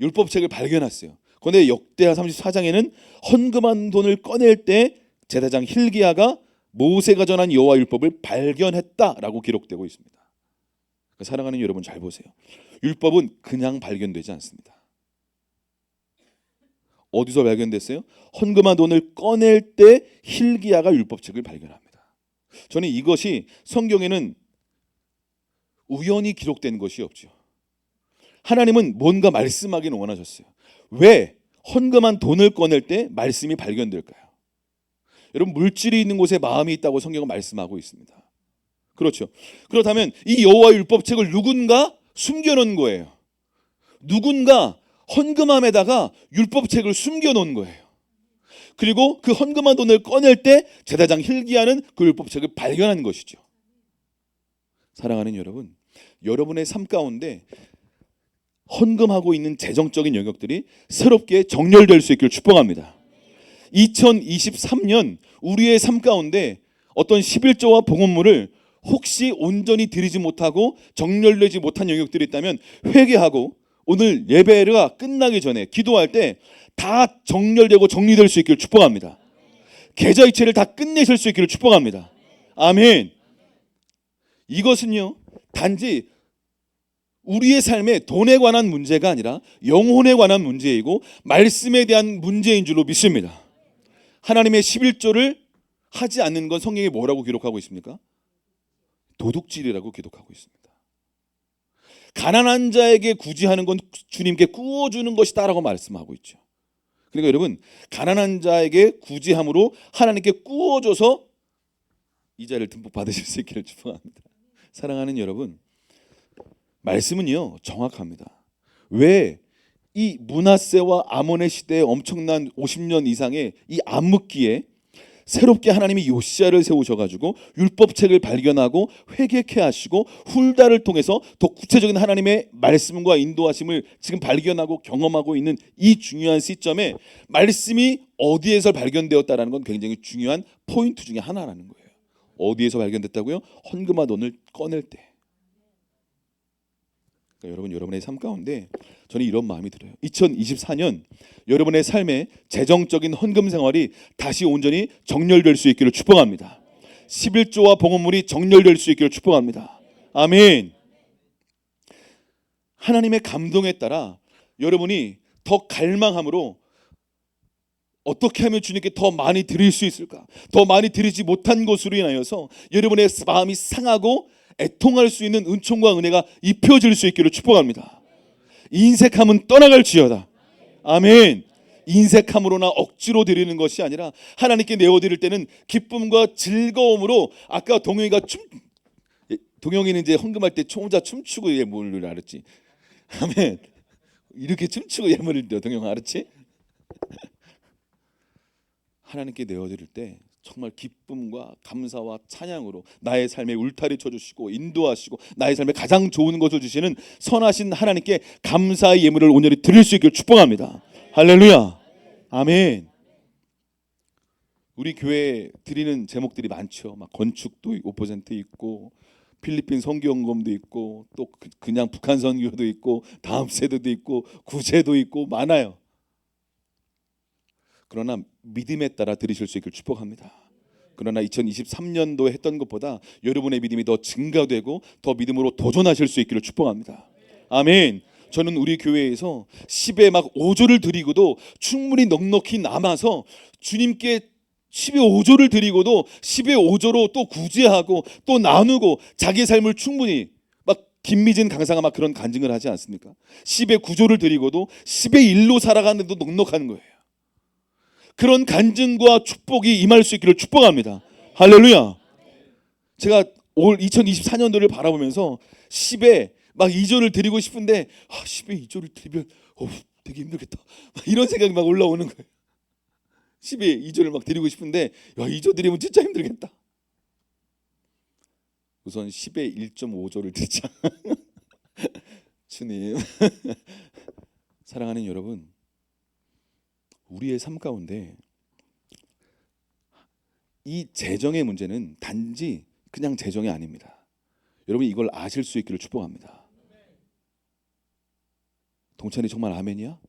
율법책을 발견했어요. 그런데 역대하 34장에는 헌금한 돈을 꺼낼 때 제사장 힐기야가 모세가 전한 여호와 율법을 발견했다라고 기록되고 있습니다. 사랑하는 여러분, 잘 보세요. 율법은 그냥 발견되지 않습니다. 어디서 발견됐어요? 헌금한 돈을 꺼낼 때 힐기야가 율법책을 발견합니다. 저는 이것이 성경에는 우연히 기록된 것이 없죠. 하나님은 뭔가 말씀하기는 원하셨어요. 왜 헌금한 돈을 꺼낼 때 말씀이 발견될까요? 여러분, 물질이 있는 곳에 마음이 있다고 성경은 말씀하고 있습니다. 그렇죠. 그렇다면 이 여호와 율법책을 누군가 숨겨놓은 거예요. 누군가 헌금함에다가 율법책을 숨겨놓은 거예요. 그리고 그 헌금한 돈을 꺼낼 때 제사장 힐기야는 그 율법책을 발견한 것이죠. 사랑하는 여러분, 여러분의 삶 가운데 헌금하고 있는 재정적인 영역들이 새롭게 정렬될 수 있기를 축복합니다. 2023년 우리의 삶 가운데 어떤 11조와 봉헌물을 혹시 온전히 드리지 못하고 정렬되지 못한 영역들이 있다면 회개하고 오늘 예배가 끝나기 전에 기도할 때 다 정렬되고 정리될 수 있기를 축복합니다. 계좌이체를 다 끝내실 수 있기를 축복합니다. 아멘. 이것은요, 단지 우리의 삶에 돈에 관한 문제가 아니라 영혼에 관한 문제이고 말씀에 대한 문제인 줄로 믿습니다. 하나님의 11조를 하지 않는 건 성경에 뭐라고 기록하고 있습니까? 도둑질이라고 기록하고 있습니다. 가난한 자에게 구제하는 건 주님께 구워주는 것이다라고 말씀하고 있죠. 그러니까 여러분, 가난한 자에게 구제함으로 하나님께 구워줘서 이자를 듬뿍 받으실 수 있기를 축복합니다. 사랑하는 여러분, 말씀은요 정확합니다. 왜 이 므낫세와 아몬의 시대에 엄청난 50년 이상의 이 암흑기에 새롭게 하나님이 요시야를 세우셔가지고 율법책을 발견하고 회개케 하시고 훌다를 통해서 더 구체적인 하나님의 말씀과 인도하심을 지금 발견하고 경험하고 있는 이 중요한 시점에 말씀이 어디에서 발견되었다라는 건 굉장히 중요한 포인트 중에 하나라는 거예요. 어디에서 발견됐다고요? 헌금과 돈을 꺼낼 때. 그러니까 여러분의 삶 가운데 저는 이런 마음이 들어요. 2024년 여러분의 삶에 재정적인 헌금 생활이 다시 온전히 정렬될 수 있기를 축복합니다. 11조와 봉헌물이 정렬될 수 있기를 축복합니다. 아멘. 하나님의 감동에 따라 여러분이 더 갈망함으로 어떻게 하면 주님께 더 많이 드릴 수 있을까? 더 많이 드리지 못한 것으로 인하여서 여러분의 마음이 상하고 애통할 수 있는 은총과 은혜가 입혀질 수 있기를 축복합니다. 인색함은 떠나갈지어다. 아멘. 인색함으로나 억지로 드리는 것이 아니라 하나님께 내어드릴 때는 기쁨과 즐거움으로. 아까 동영이는 이제 헌금할 때 혼자 춤추고 예물을 알았지. 아멘. 이렇게 춤추고 예물을 드려. 동영 알았지? 하나님께 내어드릴 때 정말 기쁨과 감사와 찬양으로 나의 삶에 울타리 쳐주시고 인도하시고 나의 삶에 가장 좋은 것을 주시는 선하신 하나님께 감사의 예물을 온전히 드릴 수 있기를 축복합니다. 할렐루야. 아멘. 우리 교회 드리는 제목들이 많죠. 막 건축도 5% 있고 필리핀 선교연금도 있고 또 그냥 북한 선교도 있고 다음 세대도 있고 구제도 있고 많아요. 그러나 믿음에 따라 드리실 수 있기를 축복합니다. 그러나 2023년도에 했던 것보다 여러분의 믿음이 더 증가되고 더 믿음으로 도전하실 수 있기를 축복합니다. 아멘. 저는 우리 교회에서 10에 막 5조를 드리고도 충분히 넉넉히 남아서 주님께 10의 5조를 드리고도 10의 5조로 또 구제하고 또 나누고 자기의 삶을 충분히 막 김미진 강사가 막 그런 간증을 하지 않습니까? 10의 9조를 드리고도 10의 1로 살아가는데도 넉넉한 거예요. 그런 간증과 축복이 임할 수 있기를 축복합니다. 할렐루야. 제가 올 2024년도를 바라보면서 10에 막 2조를 드리고 싶은데 10에 2조를 드리면 되게 힘들겠다. 이런 생각이 막 올라오는 거예요. 10에 2조를 막 드리고 싶은데 2조 드리면 진짜 힘들겠다. 우선 10에 1.5조를 드리자. 주님. 사랑하는 여러분, 우리의 삶 가운데 이 재정의 문제는 단지 그냥 재정이 아닙니다. 여러분 이걸 아실 수 있기를 축복합니다. 동찬이 정말 아멘이야?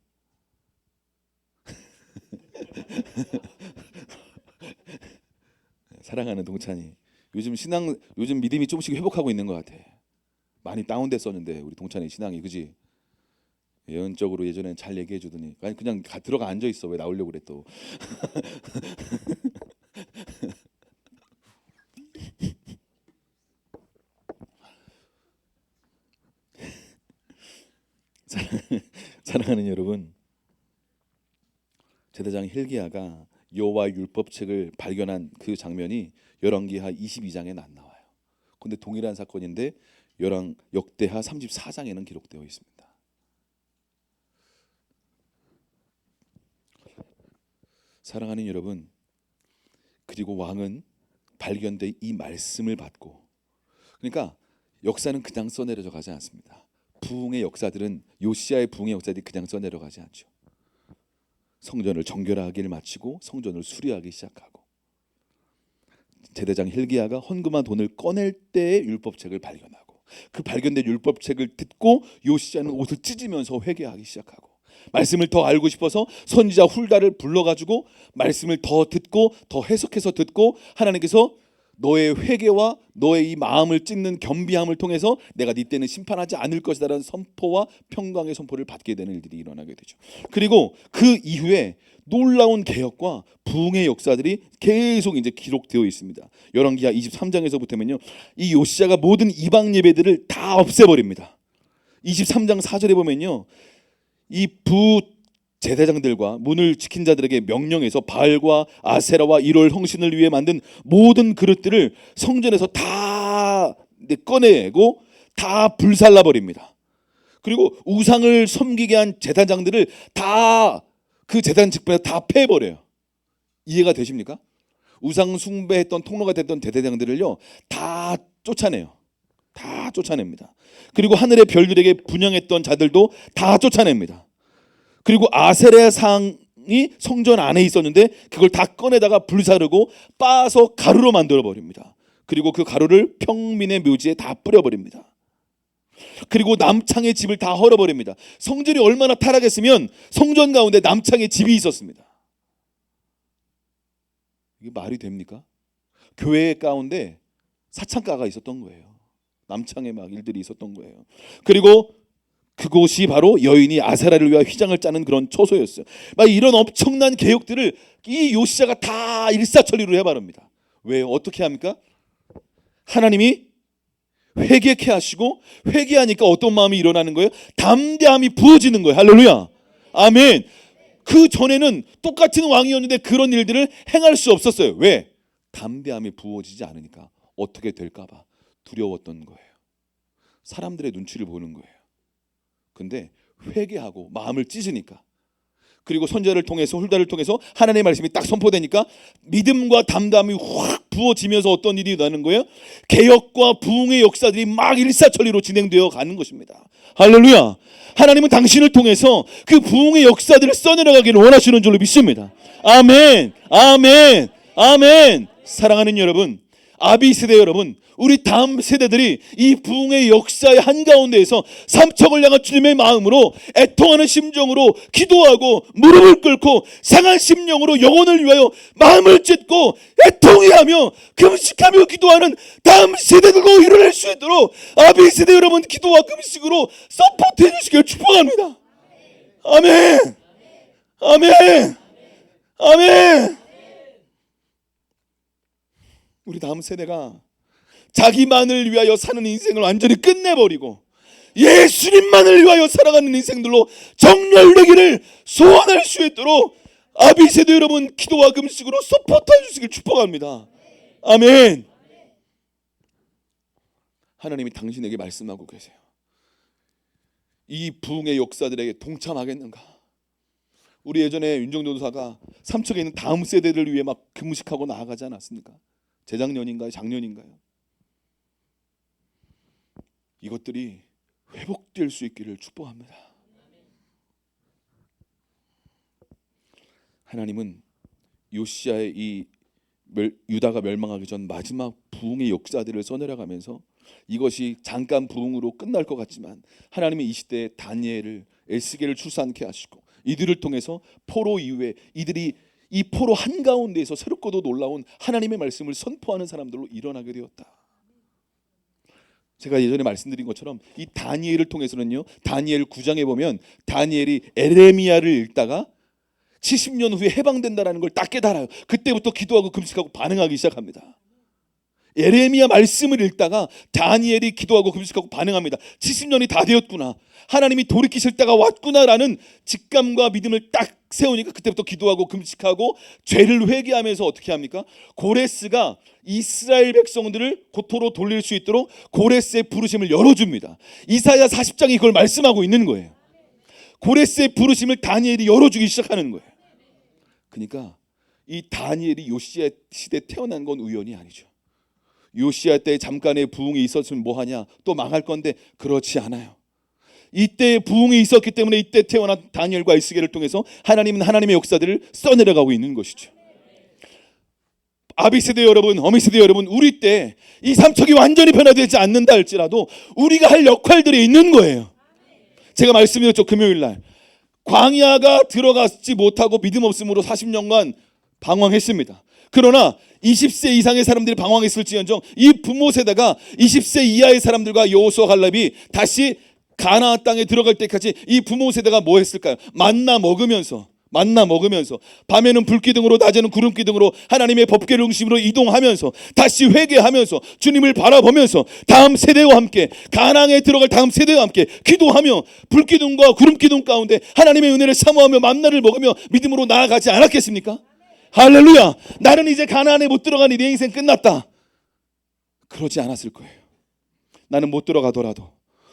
사랑하는 동찬이, 요즘 믿음이 조금씩 회복하고 있는 것 같아. 많이 다운됐었는데 우리 동찬이 신앙이, 그지? 예언적으로 예전엔 잘 얘기해 주더니 아니 그냥 들어가 앉아 있어. 왜 나오려고 그래 또. 사랑하는 여러분, 제사장 hil기야가 여호와의 율법책을 발견한 그 장면이 열왕기하 22장에 안 나와요. 근데 동일한 사건인데 역대하 34장에는 기록되어 있습니다. 사랑하는 여러분, 그리고 왕은 발견된 이 말씀을 받고, 그러니까 역사는 그냥 써내려져 가지 않습니다. 부흥의 역사들은, 요시야의 부흥의 역사들이 그냥 써내려가지 않죠. 성전을 정결하기를 마치고 성전을 수리하기 시작하고, 제사장 hil기야가 헌금한 돈을 꺼낼 때의 율법책을 발견하고, 그 발견된 율법책을 듣고 요시야는 옷을 찢으면서 회개하기 시작하고, 말씀을 더 알고 싶어서 선지자 훌다를 불러가지고 말씀을 더 듣고 더 해석해서 듣고, 하나님께서 너의 회개와 너의 이 마음을 찢는 겸비함을 통해서 내가 네 때는 심판하지 않을 것이다라는 선포와 평강의 선포를 받게 되는 일들이 일어나게 되죠. 그리고 그 이후에 놀라운 개혁과 부흥의 역사들이 계속 이제 기록되어 있습니다. 열왕기하 23장에서부터면요, 이 요시야가 모든 이방 예배들을 다 없애버립니다. 23장 4절에 보면요, 이 제사장들과 문을 지킨 자들에게 명령해서 바알과 아세라와 이롤 형신을 위해 만든 모든 그릇들을 성전에서 다 꺼내고 다 불살라 버립니다. 그리고 우상을 섬기게 한 제사장들을 다 그 제단 직분에 다 패버려요. 이해가 되십니까? 우상 숭배했던 통로가 됐던 대대장들을요 다 쫓아내요. 다 쫓아냅니다. 그리고 하늘의 별들에게 분향했던 자들도 다 쫓아냅니다. 그리고 아세라 상이 성전 안에 있었는데 그걸 다 꺼내다가 불사르고 빻아서 가루로 만들어 버립니다. 그리고 그 가루를 평민의 묘지에 다 뿌려버립니다. 그리고 남창의 집을 다 헐어버립니다. 성전이 얼마나 타락했으면 성전 가운데 남창의 집이 있었습니다. 이게 말이 됩니까? 교회 가운데 사창가가 있었던 거예요. 남창의 막 일들이 있었던 거예요. 그리고 그곳이 바로 여인이 아세라를 위하여 휘장을 짜는 그런 처소였어요. 막 이런 엄청난 개혁들을 이 요시야가 다 일사천리로 해버립니다. 왜? 어떻게 합니까? 하나님이 회개케 하시고 회개하니까 어떤 마음이 일어나는 거예요? 담대함이 부어지는 거예요. 할렐루야. 아멘. 그 전에는 똑같은 왕이었는데 그런 일들을 행할 수 없었어요. 왜? 담대함이 부어지지 않으니까 어떻게 될까 봐 두려웠던 거예요. 사람들의 눈치를 보는 거예요. 근데 회개하고 마음을 찢으니까, 그리고 선지자를 통해서 훌다를 통해서 하나님의 말씀이 딱 선포되니까 믿음과 담담이 확 부어지면서 어떤 일이 나는 거예요? 개혁과 부흥의 역사들이 막 일사천리로 진행되어 가는 것입니다. 할렐루야. 하나님은 당신을 통해서 그 부흥의 역사들을 써내려가기를 원하시는 줄로 믿습니다. 아멘, 아멘, 아멘. 사랑하는 여러분, 아비 세대 여러분, 우리 다음 세대들이 이 부흥의 역사의 한가운데에서 삼척을 향한 주님의 마음으로 애통하는 심정으로 기도하고 무릎을 꿇고 상한 심령으로 영혼을 위하여 마음을 찢고 애통해하며 금식하며 기도하는 다음 세대들도 일어날 수 있도록 아비 세대 여러분 기도와 금식으로 서포트해 주시길 축복합니다. 아멘, 아멘, 아멘. 우리 다음 세대가 자기만을 위하여 사는 인생을 완전히 끝내버리고 예수님만을 위하여 살아가는 인생들로 정렬되기를 소원할 수 있도록 아비 세대 여러분 기도와 금식으로 서포트해 주시길 축복합니다. 아멘. 하나님이 당신에게 말씀하고 계세요. 이 부흥의 역사들에게 동참하겠는가? 우리 예전에 윤정전도사가 삼척에 있는 다음 세대를 위해 막 금식하고 나아가지 않았습니까? 재작년인가요? 작년인가요? 이것들이 회복될 수 있기를 축복합니다. 하나님은 요시야의 이 유다가 멸망하기 전 마지막 부흥의 역사들을 써내려가면서 이것이 잠깐 부흥으로 끝날 것 같지만 하나님이 이 시대에 다니엘을 에스겔을 출산케 하시고 이들을 통해서 포로 이후에 이들이 이 포로 한가운데에서 새롭고도 놀라운 하나님의 말씀을 선포하는 사람들로 일어나게 되었다. 제가 예전에 말씀드린 것처럼 이 다니엘을 통해서는요, 다니엘 9장에 보면 다니엘이 에레미야를 읽다가 70년 후에 해방된다라는 걸 딱 깨달아요. 그때부터 기도하고 금식하고 반응하기 시작합니다. 에레미야 말씀을 읽다가 다니엘이 기도하고 금식하고 반응합니다. 70년이 다 되었구나, 하나님이 돌이키실 때가 왔구나라는 직감과 믿음을 딱 세우니까 그때부터 기도하고 금식하고 죄를 회개하면서 어떻게 합니까? 고레스가 이스라엘 백성들을 고토로 돌릴 수 있도록 고레스의 부르심을 열어줍니다. 이사야 40장이 그걸 말씀하고 있는 거예요. 고레스의 부르심을 다니엘이 열어주기 시작하는 거예요. 그러니까 이 다니엘이 요시야 시대에 태어난 건 우연이 아니죠. 요시야 때 잠깐의 부흥이 있었으면 뭐하냐, 또 망할 건데, 그렇지 않아요. 이때 부흥이 있었기 때문에 이때 태어난 다니엘과 에스겔을 통해서 하나님은 하나님의 역사들을 써내려가고 있는 것이죠. 아비 세대 여러분, 어미 세대 여러분, 우리 때 이 삼척이 완전히 변화되지 않는다 할지라도 우리가 할 역할들이 있는 거예요. 제가 말씀드렸죠, 금요일날 광야가 들어가지 못하고 믿음 없음으로 40년간 방황했습니다. 그러나 20세 이상의 사람들이 방황했을지언정 이 부모 세대가 20세 이하의 사람들과 여호수아 갈렙이 다시 가나안 땅에 들어갈 때까지 이 부모 세대가 뭐 했을까요? 만나 먹으면서 밤에는 불기둥으로 낮에는 구름기둥으로 하나님의 법궤를 중심으로 이동하면서 다시 회개하면서 주님을 바라보면서 다음 세대와 함께 가나안에 들어갈 다음 세대와 함께 기도하며 불기둥과 구름기둥 가운데 하나님의 은혜를 사모하며 만나를 먹으며 믿음으로 나아가지 않았겠습니까? 할렐루야. 나는 이제 가나안에 못 들어가니 내 인생 끝났다, 그러지 않았을 거예요. 나는 못 들어가더라도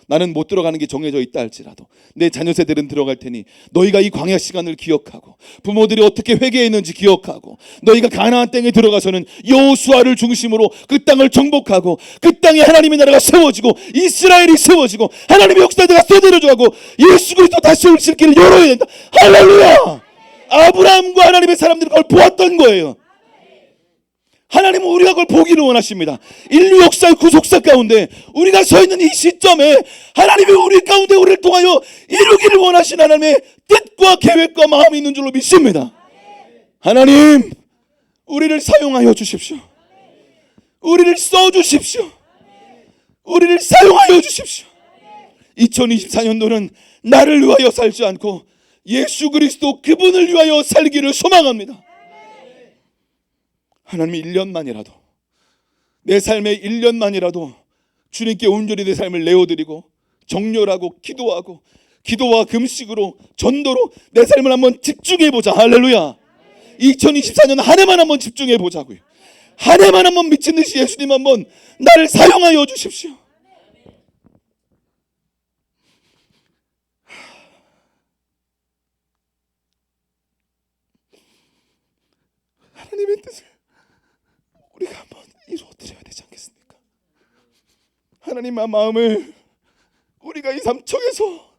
나는 못 들어가는 게 정해져 있다 할지라도 내 자녀 세대는 들어갈 테니 너희가 이 광야 시간을 기억하고 부모들이 어떻게 회개했는지 기억하고 너희가 가나안 땅에 들어가서는 여호수아를 중심으로 그 땅을 정복하고 그 땅에 하나님의 나라가 세워지고 이스라엘이 세워지고 하나님의 역사가 쏟아져가고 예수 그리스도 다시 오실 길을 열어야 된다. 할렐루야. 아브라함과 하나님의 사람들이 그걸 보았던 거예요. 하나님은 우리가 그걸 보기를 원하십니다. 인류 역사의 구속사 가운데 우리가 서 있는 이 시점에 하나님이 우리 가운데 우리를 통하여 이루기를 원하신 하나님의 뜻과 계획과 마음이 있는 줄로 믿습니다. 하나님, 우리를 사용하여 주십시오. 우리를 써주십시오. 우리를 사용하여 주십시오. 2024년도는 나를 위하여 살지 않고 예수 그리스도 그분을 위하여 살기를 소망합니다. 하나님이 1년만이라도 내 삶의 1년만이라도 주님께 온전히 내 삶을 내어드리고 정렬하고 기도와 금식으로 전도로 내 삶을 한번 집중해보자. 할렐루야. 2024년 한 해만 한번 집중해보자고요. 한 해만 한번 미친 듯이 예수님 한번 나를 사용하여 주십시오. 하나님의 뜻을 우리가 한번 이루어드려야 되지 않겠습니까? 하나님의 마음을 우리가 이 삼척에서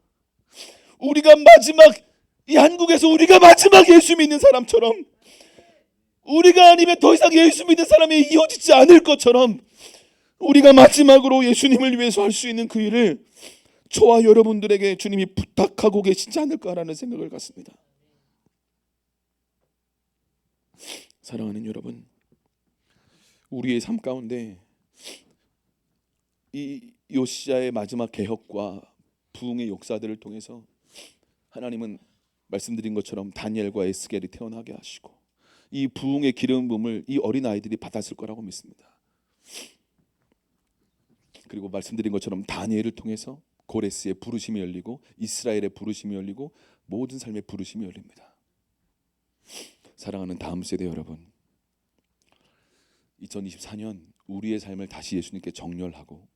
우리가 마지막 이 한국에서 우리가 마지막 예수 믿는 사람처럼 우리가 아니면 더 이상 예수 믿는 사람이 이어지지 않을 것처럼 우리가 마지막으로 예수님을 위해서 할 수 있는 그 일을 저와 여러분들에게 주님이 부탁하고 계시지 않을까라는 생각을 갖습니다. 사랑하는 여러분, 우리의 삶 가운데 이 요시야의 마지막 개혁과 부흥의 역사들을 통해서 하나님은 말씀드린 것처럼 다니엘과 에스겔이 태어나게 하시고 이 부흥의 기름 부음을 이 어린아이들이 받았을 거라고 믿습니다. 그리고 말씀드린 것처럼 다니엘을 통해서 고레스의 부르심이 열리고 이스라엘의 부르심이 열리고 모든 삶의 부르심이 열립니다. 사랑하는 다음 세대 여러분, 2024년 우리의 삶을 다시 예수님께 정렬하고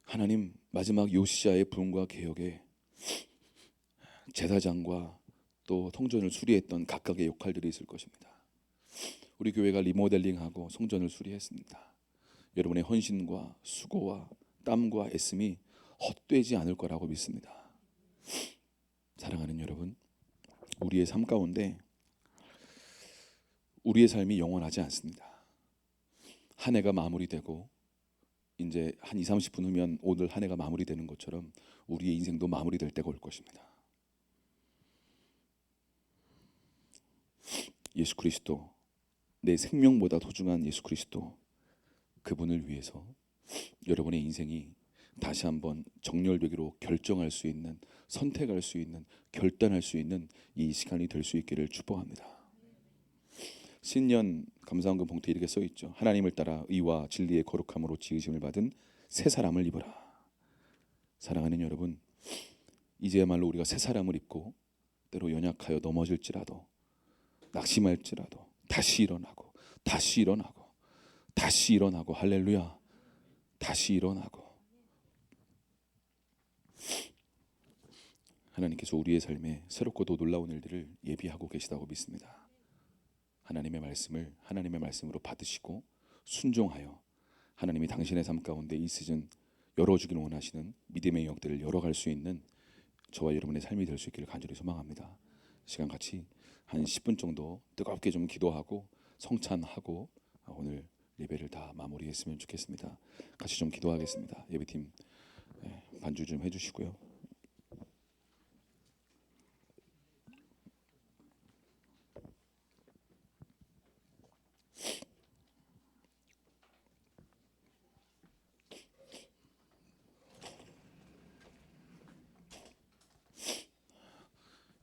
하나님 마지막 요시야의 부흥과 개혁에 제사장과 또 성전을 수리했던 각각의 역할들이 있을 것입니다. 우리 교회가 리모델링하고 성전을 수리했습니다. 여러분의 헌신과 수고와 땀과 애씀이 헛되지 않을 거라고 믿습니다. 사랑하는 여러분, 우리의 삶 가운데 우리의 삶이 영원하지 않습니다. 한 해가 마무리되고 이제 한 20-30분 후면 오늘 한 해가 마무리되는 것처럼 우리의 인생도 마무리될 때가 올 것입니다. 예수 그리스도, 내 생명보다 소중한 예수 그리스도, 그분을 위해서 여러분의 인생이 다시 한번 정렬되기로 결정할 수 있는, 선택할 수 있는, 결단할 수 있는 이 시간이 될 수 있기를 축복합니다. 신년 감사헌금 봉투에 이렇게 써 있죠. 하나님을 따라 의와 진리의 거룩함으로 지으심을 받은 새 사람을 입어라. 사랑하는 여러분, 이제야말로 우리가 새 사람을 입고 때로 연약하여 넘어질지라도 낙심할지라도 다시 일어나고 다시 일어나고 다시 일어나고 할렐루야, 다시 일어나고 하나님께서 우리의 삶에 새롭고도 놀라운 일들을 예비하고 계시다고 믿습니다. 하나님의 말씀을 하나님의 말씀으로 받으시고 순종하여 하나님이 당신의 삶 가운데 이 시즌 열어주기를 원하시는 믿음의 영역들을 열어갈 수 있는 저와 여러분의 삶이 될 수 있기를 간절히 소망합니다. 시간 같이 한 10분 정도 뜨겁게 좀 기도하고 성찬하고 오늘 예배를 다 마무리했으면 좋겠습니다. 같이 좀 기도하겠습니다. 예배팀 반주 좀 해주시고요.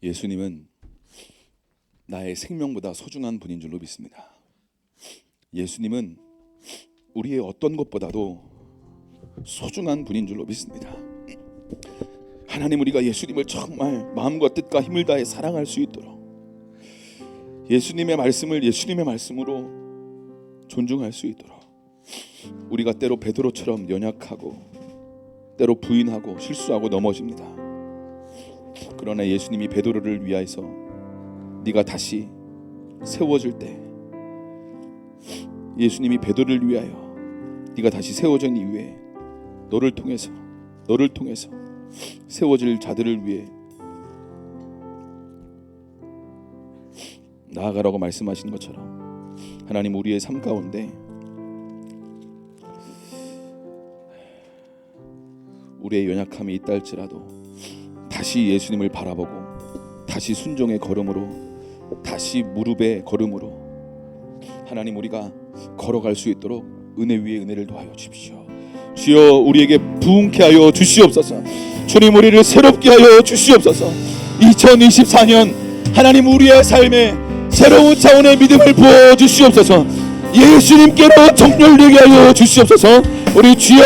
예수님은 나의 생명보다 소중한 분인 줄로 믿습니다. 예수님은 우리의 어떤 것보다도 소중한 분인 줄로 믿습니다. 하나님, 우리가 예수님을 정말 마음과 뜻과 힘을 다해 사랑할 수 있도록 예수님의 말씀을 예수님의 말씀으로 존중할 수 있도록, 우리가 때로 베드로처럼 연약하고 때로 부인하고 실수하고 넘어집니다. 그러나 예수님이 베드로를 위하여서 네가 다시 세워질 때, 예수님이 베드로를 위하여 네가 다시 세워진 이후에 너를 통해서 세워질 자들을 위해 나아가라고 말씀하시는 것처럼, 하나님 우리의 삶 가운데 우리의 연약함이 있다 할지라도 다시 예수님을 바라보고 다시 순종의 걸음으로, 다시 무릎의 걸음으로 하나님 우리가 걸어갈 수 있도록 은혜 위에 은혜를 더하여 주십시오. 주여 우리에게 부흥케 하여 주시옵소서. 주님 우리를 새롭게 하여 주시옵소서. 2024년 하나님 우리의 삶에 새로운 차원의 믿음을 부어 주시옵소서. 예수님께로 정렬되게 하여 주시옵소서. 우리 주여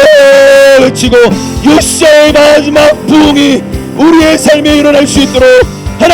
외치고 요시아의 마지막 부흥이 우리의 삶에 일어날 수 있도록